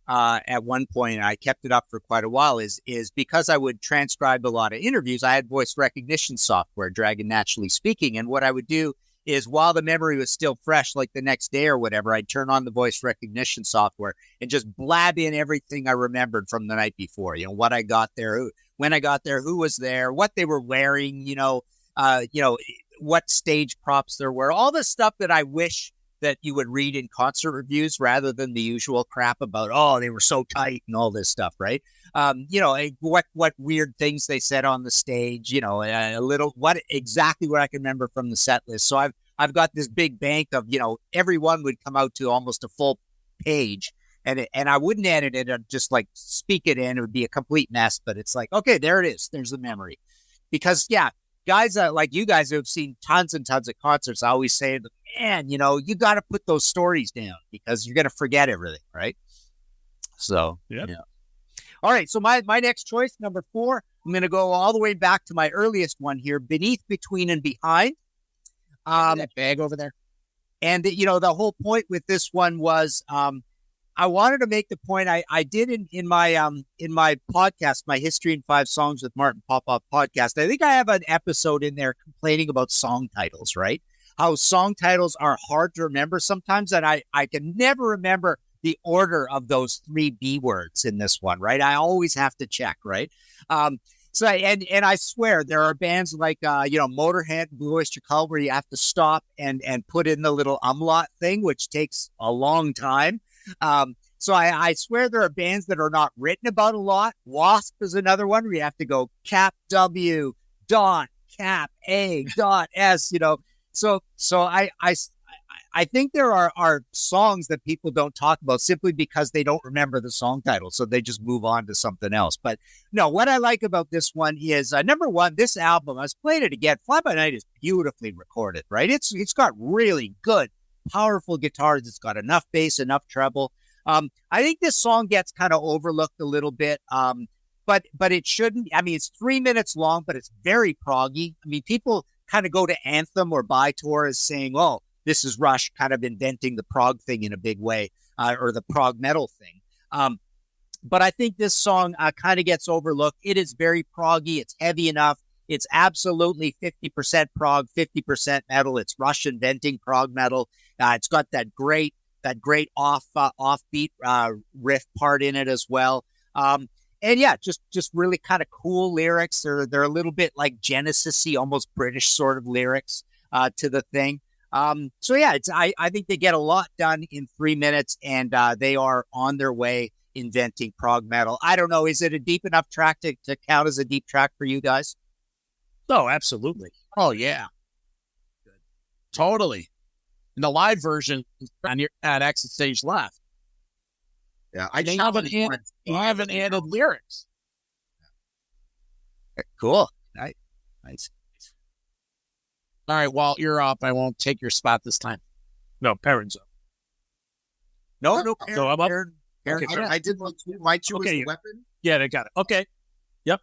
B: at one point, and I kept it up for quite a while, is because I would transcribe a lot of interviews, I had voice recognition software, Dragon Naturally Speaking. And what I would do is while the memory was still fresh, like the next day or whatever, I'd turn on the voice recognition software and just blab in everything I remembered from the night before. What I got there, when I got there, who was there, what they were wearing, what stage props there were, all the stuff that I wish that you would read in concert reviews rather than the usual crap about, oh, they were so tight and all this stuff, right? What weird things they said on the stage, a little, exactly what I can remember from the set list. So I've got this big bank of, everyone would come out to almost a full page and I wouldn't edit it. I'd just like speak it in. It would be a complete mess, but it's like, okay, there it is. There's the memory. Because guys like you guys who have seen tons and tons of concerts, I always say, man, you got to put those stories down because you're going to forget everything, right? So,
D: yeah.
B: All right, so my next choice, number 4, I'm going to go all the way back to my earliest one here, Beneath, Between, and Behind.
A: That bag over there.
B: And, the whole point with this one was I wanted to make the point I did in my podcast, my History in 5 Songs with Martin Popoff podcast. I think I have an episode in there complaining about song titles, right? How song titles are hard to remember sometimes, and I can never remember the order of those 3 B words in this one, right? I always have to check, right? So I swear there are bands like Motorhead, Blue Oyster Cult, where you have to stop and put in the little umlaut thing, which takes a long time. So I swear there are bands that are not written about a lot. Wasp is another one where you have to go cap W dot cap A dot S. So I think there are songs that people don't talk about simply because they don't remember the song title. So they just move on to something else. But no, what I like about this one is, number one, this album, I was playing it again. Fly By Night is beautifully recorded, right? It's got really good, powerful guitars. It's got enough bass, enough treble. I think this song gets kind of overlooked a little bit. But it shouldn't. I mean, it's 3 minutes long, but it's very proggy. I mean, people kind of go to Anthem or By Tour as saying, oh, this is Rush kind of inventing the prog thing in a big way, or the prog metal thing. But I think this song kind of gets overlooked. It is very proggy. It's heavy enough. It's absolutely 50% prog, 50% metal. It's Rush inventing prog metal. It's got that great offbeat riff part in it as well. And yeah, just really kind of cool lyrics. They're a little bit like Genesis-y, almost British sort of lyrics to the thing. So yeah, I think they get a lot done in 3 minutes, and they are on their way inventing prog metal. I don't know, is it a deep enough track to count as a deep track for you guys?
D: Oh, absolutely.
A: Oh yeah. Good. Totally. in the live version at Exit Stage Left.
C: Yeah,
A: They haven't added lyrics.
B: Cool. Nice.
A: All right, Walt, you're up. I won't take your spot this time.
D: No, Perrin's up.
B: No,
D: So I'm up.
B: Okay,
C: I did my two
D: Okay,
C: as a weapon.
D: Yeah, they got it. Okay. Yep.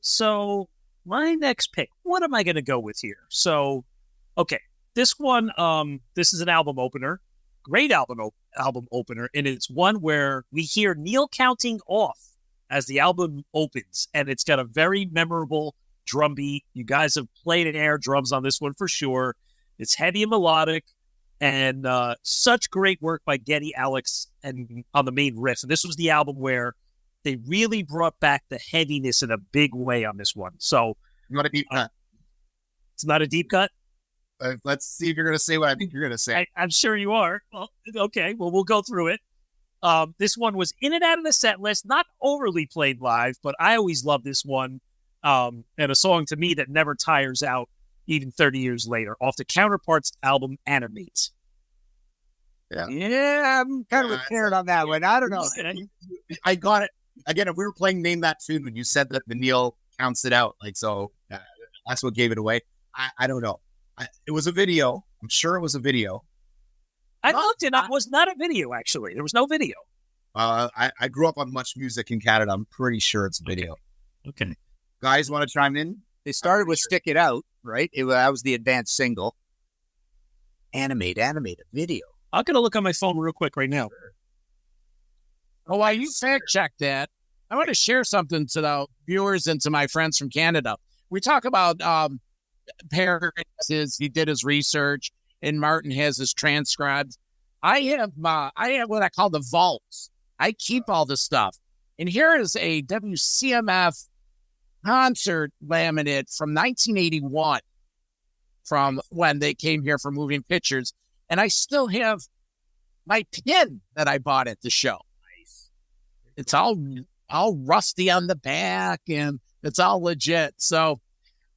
D: So my next pick, what am I going to go with here? So, okay, this one, this is an album opener, great album opener, and it's one where we hear Neil counting off as the album opens, and it's got a very memorable drum beat. You guys have played an air drums on this one for sure. It's heavy and melodic, and such great work by Geddy Alex and on the main riff. And this was the album where they really brought back the heaviness in a big way on this one. So,
C: Not a deep cut.
D: it's not a deep cut.
C: Let's see if you're going to say what I think you're going to say.
D: I'm sure you are. Well, okay. Well, we'll go through it. This one was in and out of the set list, not overly played live, but I always love this one. And a song to me that never tires out, even 30 years later, off the Counterparts album, Animate.
B: Yeah, I'm kind of with Karen on that one. I don't know.
C: I got it. Again, if we were playing Name That Tune when you said that the Neil counts it out, that's what gave it away. I don't know. It was a video. I'm sure it was a video.
D: I looked and it was not a video, actually. There was no video.
C: I grew up on Much Music in Canada. I'm pretty sure it's a video.
D: Okay.
C: Guys, want to chime in?
B: They started with Stick It Out, right? That was the advanced single. Animate a video.
D: I'm going to look on my phone real quick right now.
A: Oh, while you fact check that, I want to share something to the viewers and to my friends from Canada. We talk about Perrins, he did his research, and Martin has his transcribed. I have what I call the vaults. I keep all this stuff. And here is a WCMF concert laminate from 1981, from when they came here for moving pictures. And I still have my pin that I bought at the show. Nice. It's all rusty on the back, and it's all legit. So,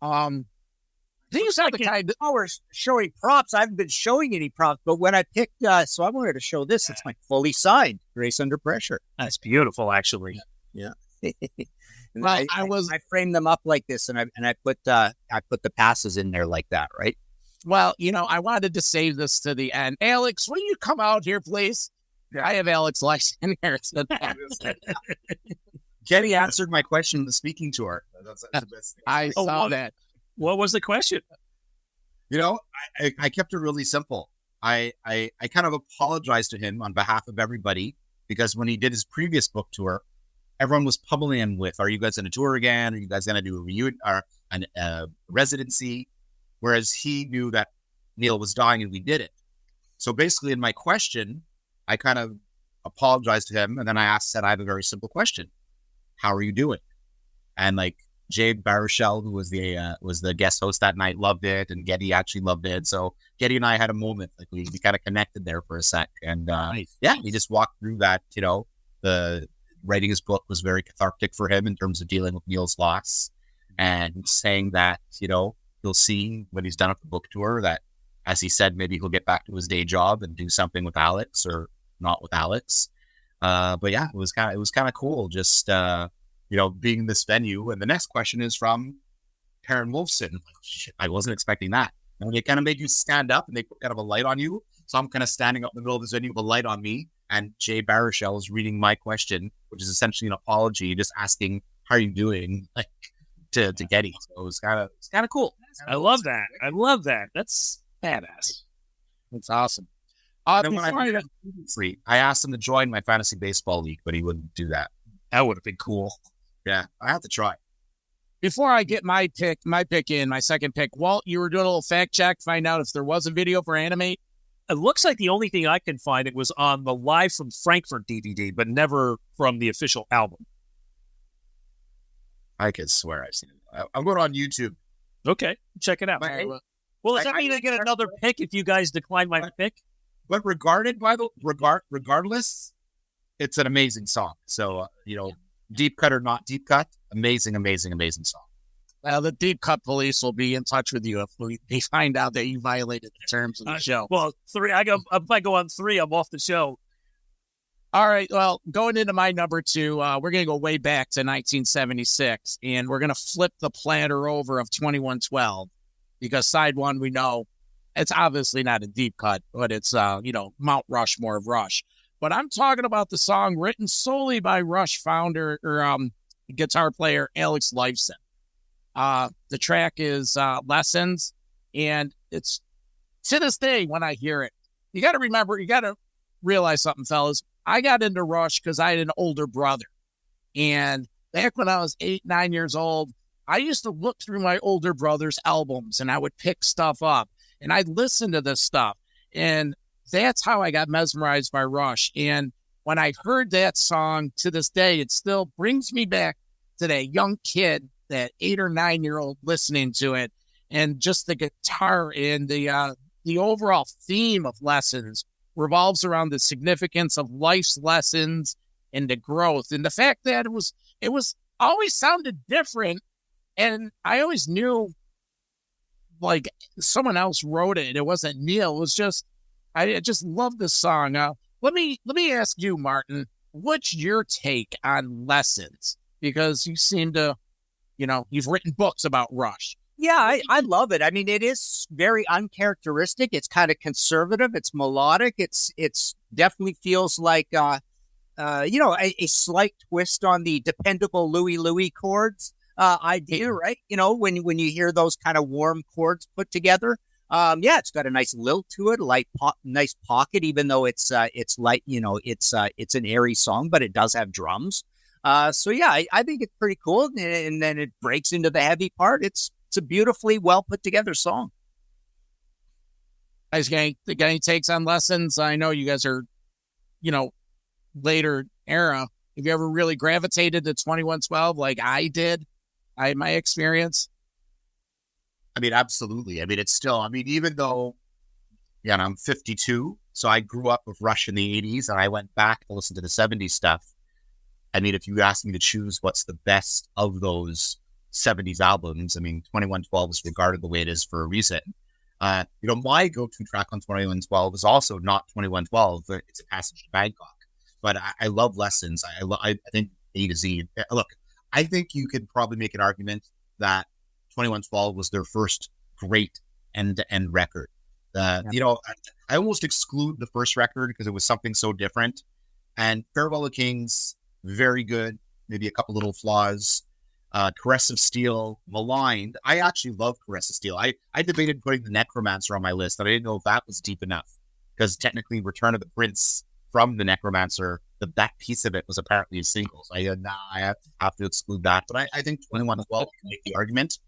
B: these are the kind of hours showing props. I haven't been showing any props, but when I picked, so I wanted to show this. It's like fully signed, Grace Under Pressure.
D: That's beautiful, actually.
B: Yeah.
A: Well,
B: I framed them up like this, and I put the passes in there like that, right?
A: Well, I wanted to save this to the end. Alex, will you come out here, please? Yeah. I have Alex Lyson here.
C: Geddy answered my question in the speaking tour. That's the best thing.
A: I saw that.
D: What was the question?
C: I kept it really simple. I kind of apologized to him on behalf of everybody, because when he did his previous book tour, everyone was pummeling him with, are you guys going to tour again? Are you guys going to do a reunion or a residency? Whereas he knew that Neil was dying and we did it. So basically in my question, I kind of apologized to him. And then I said, I have a very simple question. How are you doing? And Jay Baruchel, who was the guest host that night, loved it. And Geddy actually loved it. So Geddy and I had a moment, we kind of connected there for a sec. And
D: nice.
C: He just walked through that, the writing his book was very cathartic for him in terms of dealing with Neil's loss, and saying that, you'll see when he's done with the book tour that, as he said, maybe he'll get back to his day job and do something with Alex or not with Alex. But yeah, it was kind of cool just, being in this venue. And the next question is from Perrin Wolfson. Shit, I wasn't expecting that. And they kind of made you stand up and they put kind of a light on you. So I'm kind of standing up in the middle of this venue with a light on me. And Jay Baruchel is reading my question, which is essentially an apology, just asking, how are you doing? To Geddy. So it was kind of cool.
D: I love that. I love that. That's badass.
A: That's awesome.
C: I asked him to join my fantasy baseball league, but he wouldn't do that.
D: That would have been cool.
C: Yeah, I have to try.
A: Before I get my second pick, Walt, you were doing a little fact check, find out if there was a video for Animate.
D: It looks like the only thing I can find, it was on the Live from Frankfurt DVD, but never from the official album.
C: I could swear I've seen it. I'm going on YouTube.
D: Okay, check it out. Well, is that mean I get another pick if you guys decline my pick?
C: But regardless, it's an amazing song. So, deep cut or not deep cut, amazing, amazing, amazing song.
A: Well, the deep cut police will be in touch with you if they find out that you violated the terms of the show.
D: Well, if I go on 3, I'm off the show.
A: All right. Well, going into my number 2, we're going to go way back to 1976, and we're going to flip the platter over of 2112 because side 1, we know it's obviously not a deep cut, but it's, Mount Rushmore of Rush. But I'm talking about the song written solely by Rush founder or guitar player Alex Lifeson. The track is Lessons, and it's to this day when I hear it, you got to realize something, fellas. I got into Rush because I had an older brother. And back when I was 8, 9 years old, I used to look through my older brother's albums and I would pick stuff up and I'd listen to this stuff. And that's how I got mesmerized by Rush. And when I heard that song to this day, it still brings me back to that young kid, that 8 or 9 year old listening to it. And just the guitar and the overall theme of Lessons revolves around the significance of life's lessons and the growth and the fact that it was always sounded different. And I always knew like someone else wrote it. It wasn't Neil. It was just, I just love this song. Let me ask you, Martin, what's your take on Lessons? Because you seem to, you've written books about Rush.
B: Yeah, I love it. I mean, it is very uncharacteristic. It's kind of conservative. It's melodic. It's definitely feels like, a slight twist on the dependable Louie chords idea, right? When you hear those kind of warm chords put together. It's got a nice lilt to it, nice pocket, even though it's light, it's an airy song, but it does have drums. I think it's pretty cool. And then it breaks into the heavy part. It's a beautifully well put together song.
A: Guys, got any takes on Lessons? I know you guys are, later era. Have you ever really gravitated to 2112 like I did? My experience.
C: I mean, absolutely. I mean, it's still, even though, I'm 52, so I grew up with Rush in the 80s and I went back to listen to the 70s stuff. I mean, if you ask me to choose what's the best of those 70s albums, 2112 is regarded the way it is for a reason. My go-to track on 2112 is also not 2112, but it's A Passage to Bangkok. But I love Lessons. I think A to Z. Look, I think you could probably make an argument that 2112 was their first great end-to-end record. I almost exclude the first record because it was something so different. And Farewell to Kings, very good, maybe a couple little flaws. Caress of Steel, maligned. I actually love Caress of Steel. I debated putting the Necromancer on my list, and I didn't know if that was deep enough because technically Return of the Prince from the Necromancer, that piece of it was apparently a single. So I have to exclude that. But I think 2112 can make the argument.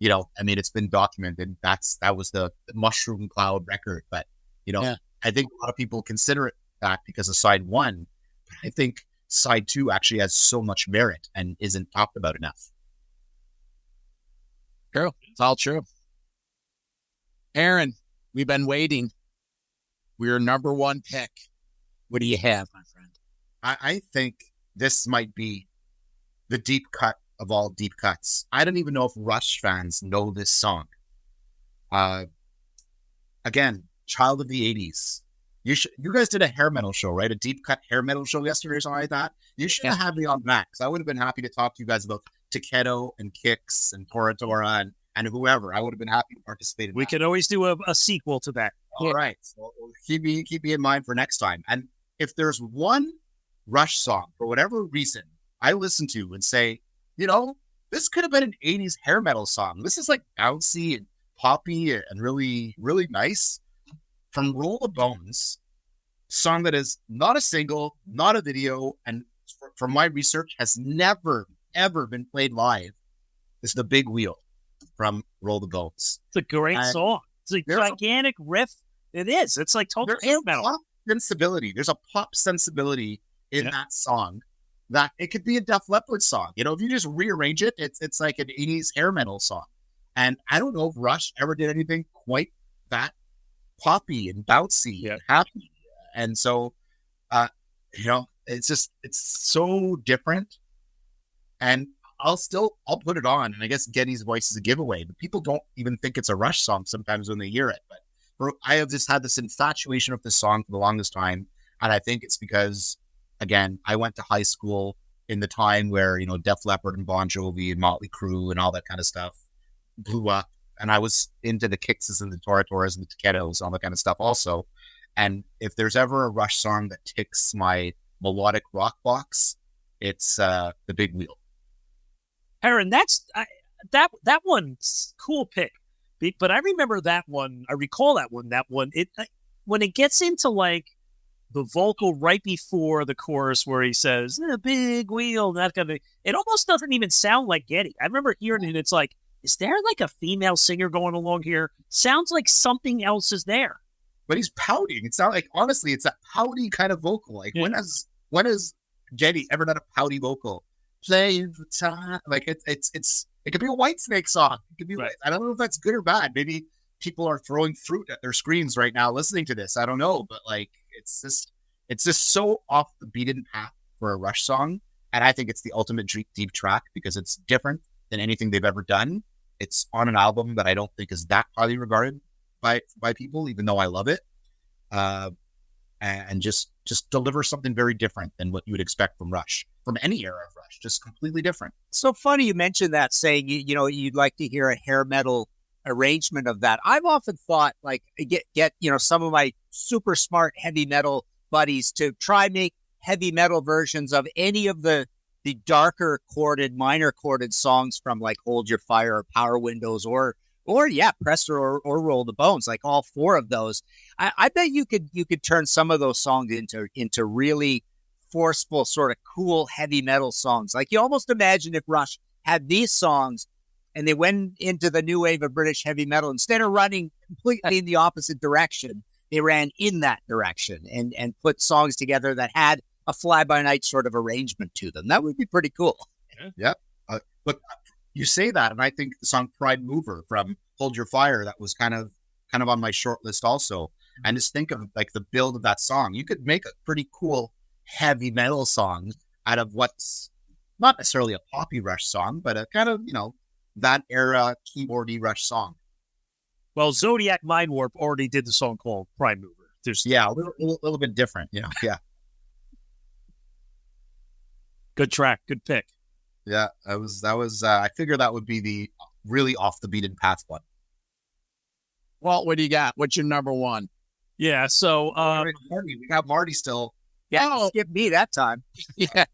C: It's been documented. That was the Mushroom Cloud record. But, I think a lot of people consider it that because of side 1. But I think side 2 actually has so much merit and isn't talked about enough.
A: True. It's all true. Aaron, we've been waiting. We're your number 1 pick. What do you have, my friend?
C: I think this might be the deep cut of all deep cuts. I don't even know if Rush fans know this song. Again, child of the 80s. You guys did a hair metal show, right? A deep cut hair metal show yesterday or something like that. You should have had me on that because I would have been happy to talk to you guys about Takedo and Kix and Tora Tora and whoever. I would have been happy to participate in
D: We
C: that.
D: could always do a sequel to that.
C: All right. So keep me in mind for next time. And if there's one Rush song, for whatever reason, I listen to and say, this could have been an 80s hair metal song. This is like bouncy and poppy and really, really nice. From Roll the Bones, song that is not a single, not a video, and from my research has never, ever been played live, is The Big Wheel from Roll the Bones.
D: It's a great song. It's a gigantic riff. It is. It's like total hair metal.
C: There's a pop sensibility in that song that it could be a Def Leppard song. If you just rearrange it, it's like an 80s hair metal song. And I don't know if Rush ever did anything quite that poppy and bouncy and happy. And so, it's so different. And I'll put it on, and I guess Geddy's voice is a giveaway, but people don't even think it's a Rush song sometimes when they hear it. But I have just had this infatuation with this song for the longest time, and I think it's because, again, I went to high school in the time where, you know, Def Leppard and Bon Jovi and Motley Crue and all that kind of stuff blew up, and I was into the Kixes and the Toratoras and the Taketos, all that kind of stuff also. And if there's ever a Rush song that ticks my melodic rock box, it's The Big Wheel.
D: Perrin, that one's cool pick. But I remember that one. I recall that one. When it gets into like the vocal right before the chorus where he says "the big wheel," that kind of, it almost doesn't even sound like Geddy. I remember hearing it. And it's like, is there like a female singer going along here? Sounds like something else is there.
C: But he's pouting. It's not like, honestly, it's that pouty kind of vocal. Like, when has Geddy ever done a pouty vocal? Playing the time, like it could be a Whitesnake song. It could be.
D: Right.
C: I don't know if that's good or bad. Maybe people are throwing fruit at their screens right now listening to this. I don't know, but like it's just so off the beaten path for a Rush song, and I think it's the ultimate deep track because it's different than anything they've ever done. It's on an album that I don't think is that highly regarded by people, even though I love it, and just deliver something very different than what you would expect from Rush, from any era of Rush, just completely different.
B: So funny you mentioned that, saying you know you'd like to hear a hair metal arrangement of that. I've often thought, like, get you know, some of my super smart heavy metal buddies to try make heavy metal versions of any of the darker chorded, minor chorded songs from like Hold Your Fire or Power Windows or Presser or Roll the Bones, like all four of those. I bet you could turn some of those songs into really forceful, sort of cool heavy metal songs. Like, you almost imagine if Rush had these songs and they went into the new wave of British heavy metal, instead of running completely in the opposite direction, they ran in that direction and put songs together that had a fly-by-night sort of arrangement to them. That would be pretty cool.
C: Yeah. Look, you say that, and I think the song Pride Mover from Hold Your Fire, that was kind of on my short list also. And just think of like the build of that song. You could make a pretty cool heavy metal song out of what's not necessarily a poppy Rush song, but a kind of, you know, that era keyboardy Rush song.
D: Well, Zodiac Mind Warp already did the song called Prime Mover.
C: A little bit different. Yeah.
D: Good track. Good pick.
C: Yeah, that was. I figured that would be the really off the beaten path one.
A: Walt, what do you got? What's your number one?
D: Yeah, so
C: Marty, we got Marty still.
B: Yeah, skip me that time.
A: Yeah.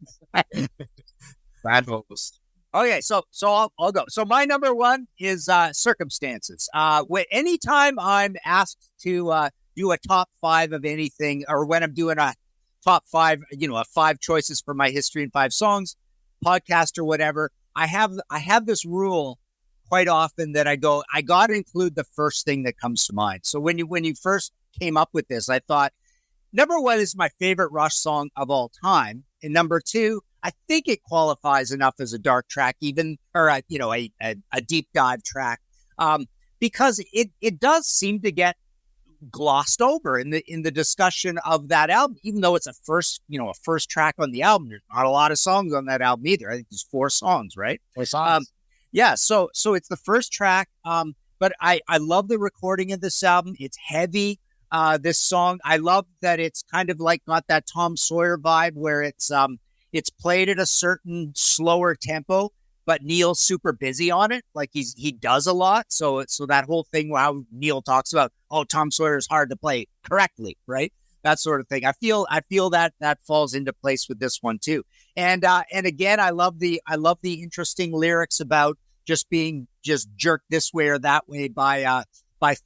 C: Bad host.
B: Okay, so I'll go. So my number one is Circumstances. Anytime I'm asked to do a top five of anything, or when I'm doing a top five, you know, a 5 choices for my history and 5 songs podcast or whatever, I have this rule quite often that I got to include the first thing that comes to mind. So when you first came up with this, I thought number one is my favorite Rush song of all time, and number two, I think it qualifies enough as a dark track, even, or a deep dive track, because it does seem to get glossed over in the discussion of that album, even though it's a first track on the album. There's not a lot of songs on that album either. I think there's 4 songs, right?
A: 4 songs.
B: Yeah. So it's the first track. But I love the recording of this album. It's heavy. This song, I love that it's kind of like got that Tom Sawyer vibe where it's played at a certain slower tempo, but Neil's super busy on it. Like he does a lot. So that whole thing how Neil talks about, oh, Tom Sawyer is hard to play correctly, right? That sort of thing. I feel that falls into place with this one too. And again, I love the interesting lyrics about just being jerked this way or that way by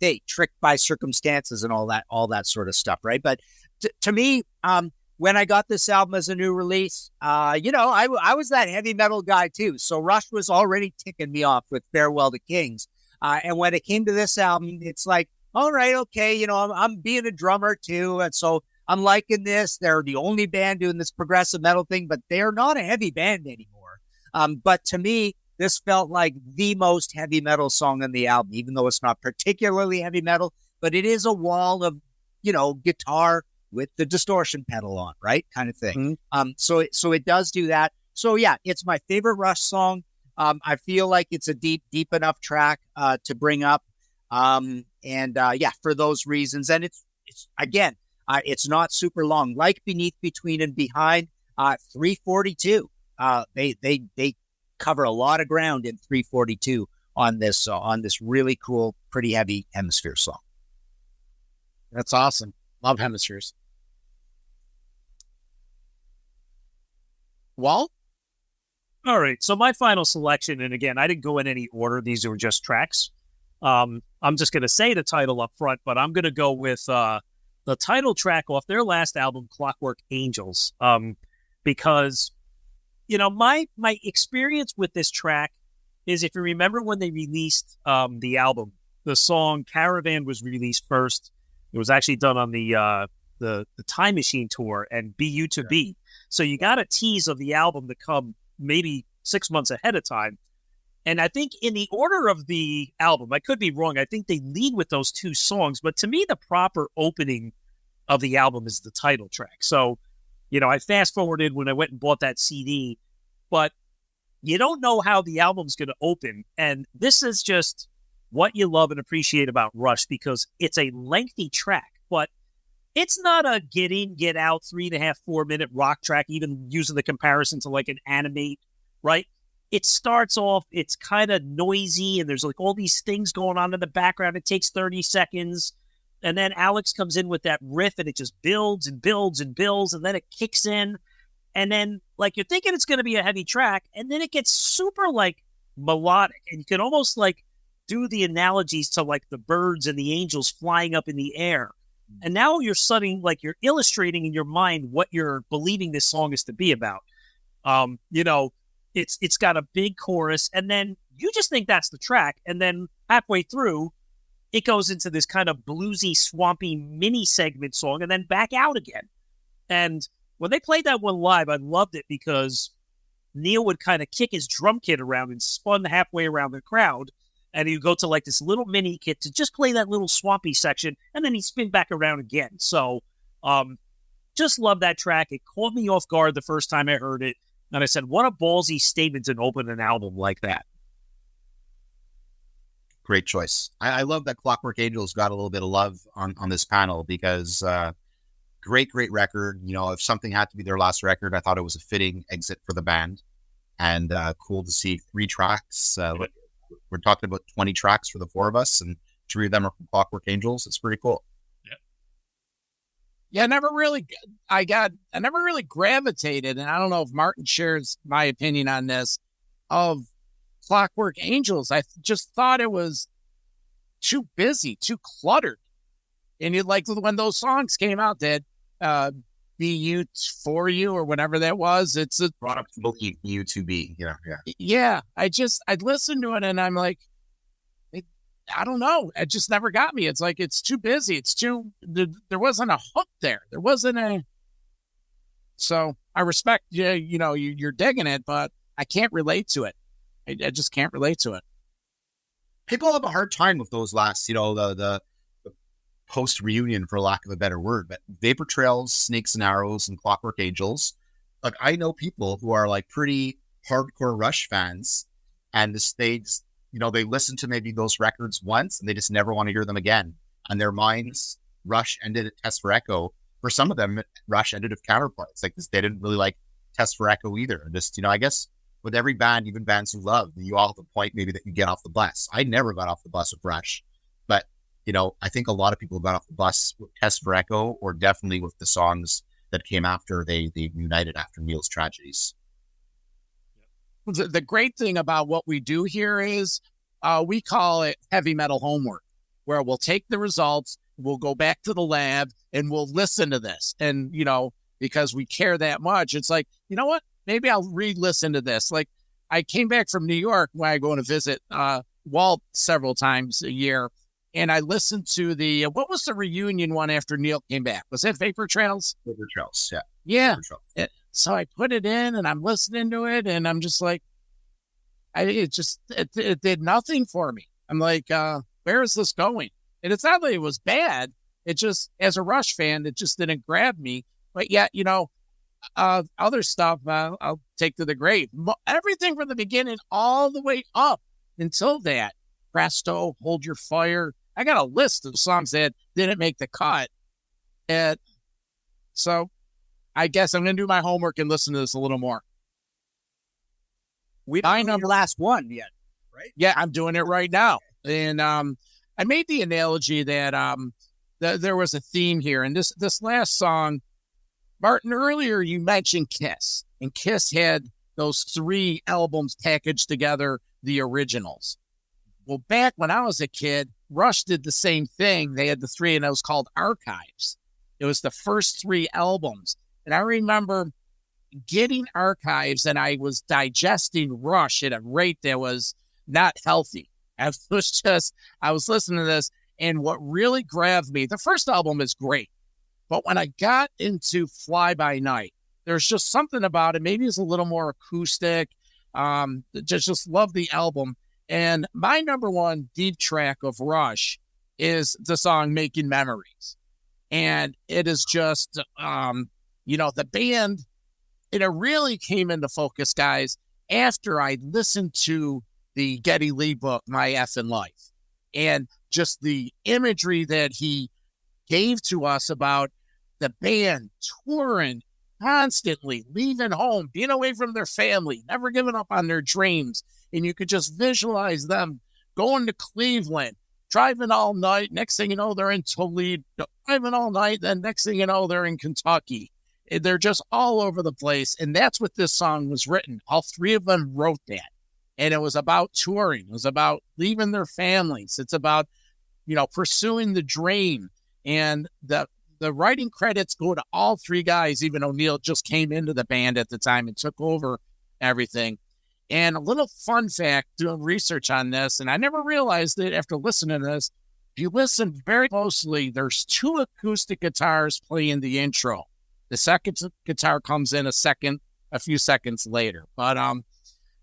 B: fate, tricked by circumstances and all that sort of stuff, right? But to me, when I got this album as a new release, I was that heavy metal guy too. So Rush was already ticking me off with Farewell to Kings. And when it came to this album, it's like, all right, okay, I'm being a drummer too. And so I'm liking this. They're the only band doing this progressive metal thing, but they're not a heavy band anymore. But to me, this felt like the most heavy metal song on the album, even though it's not particularly heavy metal, but it is a wall of, guitar with the distortion pedal on, right? Kind of thing.
A: Mm-hmm.
B: So it does do that. So yeah, it's my favorite Rush song. I feel like it's a deep enough track to bring up. For those reasons. And it's again, it's not super long, like Beneath, Between, and Behind. 3:42. They cover a lot of ground in 3:42 on this really cool, pretty heavy Hemisphere song.
A: That's awesome. Love Hemispheres. Walt?
D: All right. So my final selection, and again, I didn't go in any order. These were just tracks. I'm just going to say the title up front, but I'm going to go with the title track off their last album, Clockwork Angels, because, my experience with this track is, if you remember when they released the album, the song Caravan was released first. It was actually done on the Time Machine tour and BU to B. So you got a tease of the album to come maybe 6 months ahead of time. And I think in the order of the album, I could be wrong, I think they lead with those two songs. But to me, the proper opening of the album is the title track. So, I fast-forwarded when I went and bought that CD. But you don't know how the album's going to open. And this is just what you love and appreciate about Rush, because it's a lengthy track. But it's not a get in, get out, 3.5, 4 minute rock track, even using the comparison to like an Animate, right? It starts off, it's kind of noisy, and there's like all these things going on in the background. It takes 30 seconds. And then Alex comes in with that riff, and it just builds and builds and builds, and then it kicks in. And then, like, you're thinking it's going to be a heavy track, and then it gets super, like, melodic. And you can almost, like, do the analogies to, like, the birds and the angels flying up in the air. And now you're studying, like, you're illustrating in your mind what you're believing this song is to be about. It's got a big chorus, and then you just think that's the track. And then halfway through, it goes into this kind of bluesy, swampy mini segment song, and then back out again. And when they played that one live, I loved it because Neil would kind of kick his drum kit around and spun halfway around the crowd. And he'd go to like this little mini kit to just play that little swampy section, and then he'd spin back around again. So just love that track. It caught me off guard the first time I heard it. And I said, what a ballsy statement to open an album like that.
C: Great choice. I love that Clockwork Angels got a little bit of love on this panel, because great record. If something had to be their last record, I thought it was a fitting exit for the band. And cool to see 3 tracks. We're talking about 20 tracks for the 4 of us, and 3 of them are from Clockwork Angels. It's pretty cool.
A: Yeah, I never really gravitated, and I don't know if Martin shares my opinion on this, of Clockwork Angels. I just thought it was too busy, too cluttered. And when those songs came out, that Be You For You or whatever that was, it's a
C: product you to be.
A: Yeah. I listened to it and I'm like, I don't know. It just never got me. It's like, it's too busy. There wasn't a hook there. There wasn't so I respect, you're digging it, but I can't relate to it. I just can't relate to it.
C: People have a hard time with those last, the post reunion, for lack of a better word, but Vapor Trails, Snakes and Arrows, and Clockwork Angels. Like, I know people who are like pretty hardcore Rush fans, and they listen to maybe those records once and they just never want to hear them again. And their minds, Rush ended at Test for Echo. For some of them, Rush ended with Counterparts. Like this, they didn't really like Test for Echo either. Just, I guess with every band, even bands who love, you all have a point maybe that you get off the bus. I never got off the bus with Rush, but I think a lot of people got off the bus with Test for Echo, or definitely with the songs that came after they united after Neil's tragedies.
A: The great thing about what we do here is we call it heavy metal homework, where we'll take the results, we'll go back to the lab, and we'll listen to this. And, because we care that much, it's like, you know what? Maybe I'll re-listen to this. Like, I came back from New York when I go to visit Walts several times a year, and I listened to what was the reunion one after Neil came back? Was it Vapor Trails?
C: Vapor Trails, yeah.
A: Yeah. So I put it in, and I'm listening to it, and I'm just like, it did nothing for me. I'm like, where is this going? And it's not that it was bad. It just, as a Rush fan, it just didn't grab me. But yet, other stuff I'll take to the grave. Everything from the beginning all the way up until that. Presto, Hold Your Fire. I got a list of songs that didn't make the cut. And so I guess I'm going to do my homework and listen to this a little more.
B: We don't know your last one yet, right?
A: Yeah, I'm doing it right now. And I made the analogy that there was a theme here. And this last song, Martin, earlier you mentioned Kiss. And Kiss had those 3 albums packaged together, the originals. Well, back when I was a kid, Rush did the same thing. They had the 3, and it was called Archives. It was the first 3 albums. And I remember getting Archives, and I was digesting Rush at a rate that was not healthy. I was listening to this, and what really grabbed me, the first album is great, but when I got into Fly By Night, there's just something about it. Maybe it's a little more acoustic. Just love the album. And my number one deep track of Rush is the song Making Memories. And it is just, the band, it really came into focus, guys, after I listened to the Geddy Lee book, My Effin' Life. And just the imagery that he gave to us about the band touring constantly, leaving home, being away from their family, never giving up on their dreams. And you could just visualize them going to Cleveland, driving all night. Next thing you know, they're in Toledo, driving all night. Then next thing you know, they're in Kentucky. They're just all over the place. And that's what this song was written. All 3 of them wrote that. And it was about touring. It was about leaving their families. It's about, pursuing the dream. And the writing credits go to all 3 guys, even O'Neill just came into the band at the time and took over everything. And a little fun fact, doing research on this, and I never realized it after listening to this, if you listen very closely, there's 2 acoustic guitars playing the intro. The second guitar comes in a few seconds later. But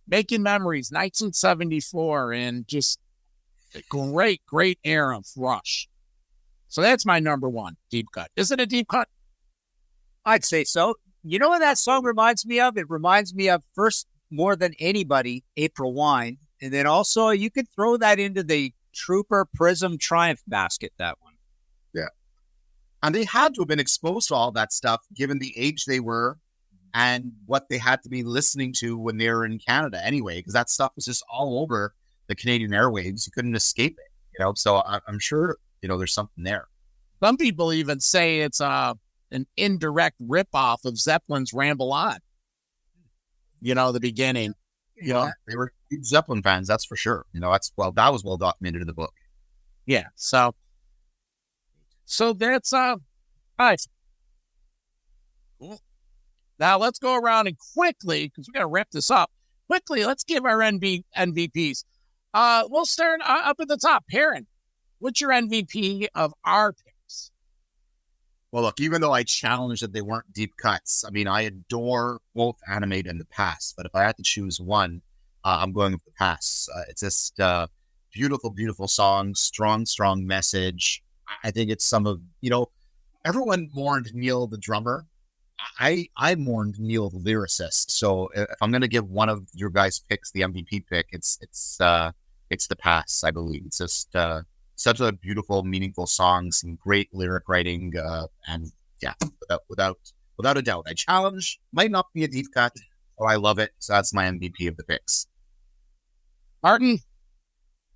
A: Making Memories, 1974, and just a great era of Rush. So that's my number one deep cut. Is it a deep cut?
B: I'd say so. You know what that song reminds me of? It reminds me of, first, more than anybody, April Wine. And then also you could throw that into the Trooper Prism Triumph basket, that one.
C: Yeah. And they had to have been exposed to all that stuff given the age they were and what they had to be listening to when they were in Canada anyway, because that stuff was just all over the Canadian airwaves. You couldn't escape it, So I'm sure, there's something there.
A: Some people even say it's an indirect ripoff of Zeppelin's Ramble On. The beginning.
C: Yeah, they were huge Zeppelin fans, that's for sure. That was well documented in the book.
A: Yeah, so that's all right. Cool. Now let's go around and quickly, because we got to wrap this up. Quickly, let's give our MVPs. We'll start up at the top. Perrin, what's your MVP of our picks?
C: Well, look, even though I challenged that they weren't deep cuts, I adore both Animate and The Pass. But if I had to choose one, I'm going with The Pass. It's just beautiful, beautiful song, strong message. I think it's some of, everyone mourned Neil, the drummer. I mourned Neil, the lyricist. So if I'm going to give one of your guys' picks the MVP pick, it's The Pass, I believe. It's just such a beautiful, meaningful song, some great lyric writing, and yeah, without a doubt, I challenge. Might not be a deep cut, but I love it. So that's my MVP of the picks.
A: Martin?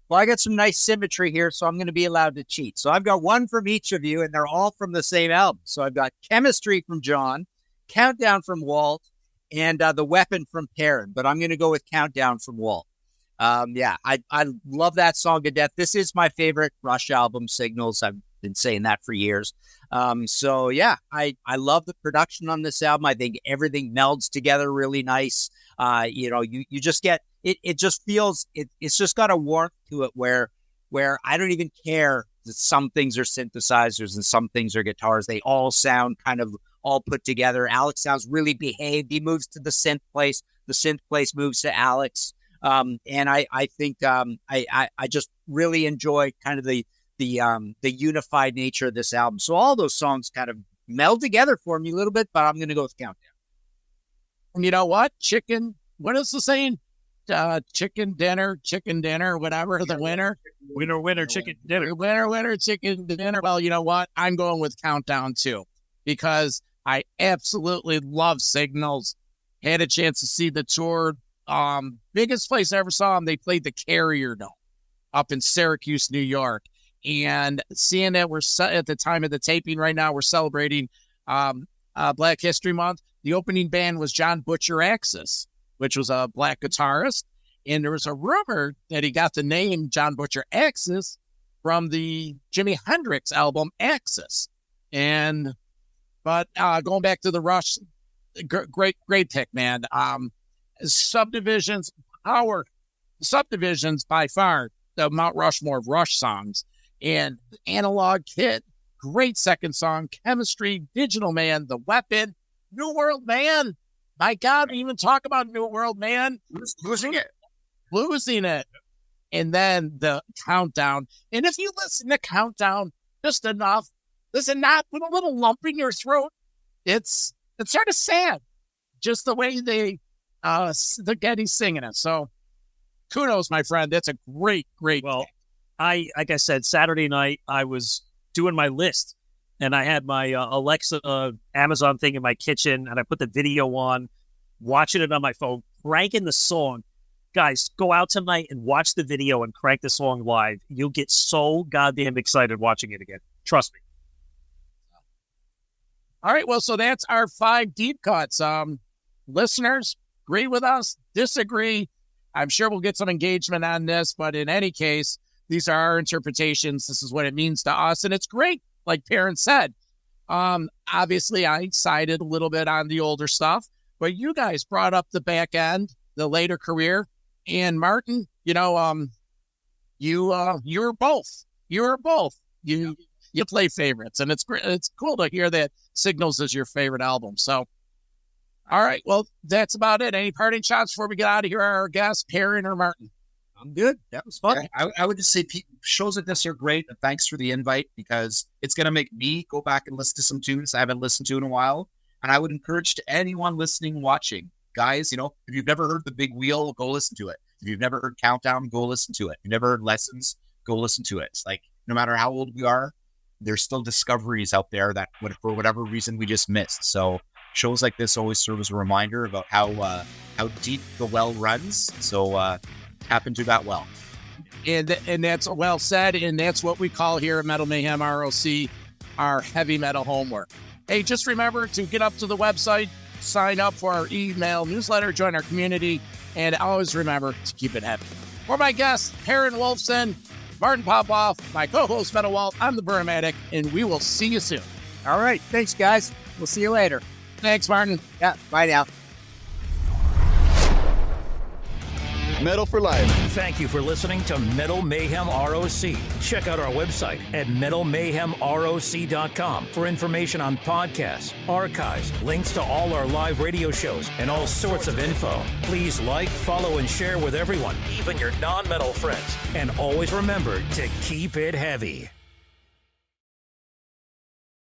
B: Well, I got some nice symmetry here, so I'm going to be allowed to cheat. So I've got one from each of you, and they're all from the same album. So I've got Chemistry from John, Countdown from Walt, and The Weapon from Perrin. But I'm going to go with Countdown from Walt. I love that song to death. This is my favorite Rush album, Signals. I've been saying that for years. I love the production on this album. I think everything melds together really nice. You just get it just feels it's just got a warmth to it where I don't even care that some things are synthesizers and some things are guitars. They all sound kind of all put together. Alex sounds really behaved. He moves to the synth place. The synth place moves to Alex. And I think I just really enjoy kind of the unified nature of this album. So all those songs kind of meld together for me a little bit, but I'm going to go with Countdown.
A: you know what? What is the saying? Chicken dinner, whatever, the winner.
D: Winner, chicken dinner.
A: Winner, chicken dinner. Well, you know what? I'm going with Countdown too, because I absolutely love Signals. Had a chance to see the tour. Biggest place I ever saw them, they played the Carrier Dome up in Syracuse, New York. And seeing that we're at the time of the taping right now, we're celebrating Black History Month. The opening band was John Butcher Axis, which was a black guitarist. And there was a rumor that he got the name John Butcher Axis from the Jimi Hendrix album Axis. But going back to the Rush, great pick, man. Subdivisions by far the Mount Rushmore of Rush songs. And Analog Kid, great second song. Chemistry, Digital Man, The Weapon, New World Man. My God, we even talk about New World Man. Losing it. And then the Countdown. And if you listen to Countdown just enough, listen, not with a little lump in your throat, it's sort of sad. Just the way they Getty's singing it. So kudos, my friend. That's a great.
D: Well, like I said, Saturday night, I was doing my list and I had my Alexa Amazon thing in my kitchen and I put the video on, watching it on my phone, cranking the song. Guys, go out tonight and watch the video and crank the song live. You'll get so goddamn excited watching it again. Trust me.
A: All right. Well, so that's our 5 deep cuts. Listeners, agree with us, disagree. I'm sure we'll get some engagement on this, but in any case, these are our interpretations. This is what it means to us. And it's great. Like Perrin said, obviously I sided a little bit on the older stuff, but you guys brought up the back end, the later career. And Martin, you were both. You play favorites, and it's great. It's cool to hear that Signals is your favorite album. So, all right, well, that's about it. Any parting shots before we get out of here? Our guests, Perrin or Martin?
C: I'm good. That was fun. Yeah, I would just say shows like this are great. And thanks for the invite, because it's going to make me go back and listen to some tunes I haven't listened to in a while. And I would encourage to anyone listening, watching, guys, if you've never heard The Big Wheel, go listen to it. If you've never heard Countdown, go listen to it. If you've never heard Lessons, go listen to it. It's like, no matter how old we are, there's still discoveries out there that for whatever reason we just missed. So shows like this always serve as a reminder about how deep the well runs. So tap into that well.
A: And that's well said. And that's what we call here at Metal Mayhem ROC our heavy metal homework. Hey, just remember to get up to the website, sign up for our email newsletter, join our community, and always remember to keep it heavy. For my guests, Perrin Wolfson, Martin Popoff, my co-host Metal Walt, I'm the Burmatic, and we will see you soon.
B: All right. Thanks, guys. We'll see you later.
A: Thanks, Martin.
B: Yeah. Bye now.
E: Metal for Life.
F: Thank you for listening to Metal Mayhem ROC. Check out our website at metalmayhemroc.com for information on podcasts, archives, links to all our live radio shows, and all sorts of info. Please like, follow, and share with everyone, even your non-metal friends. And always remember to keep it heavy.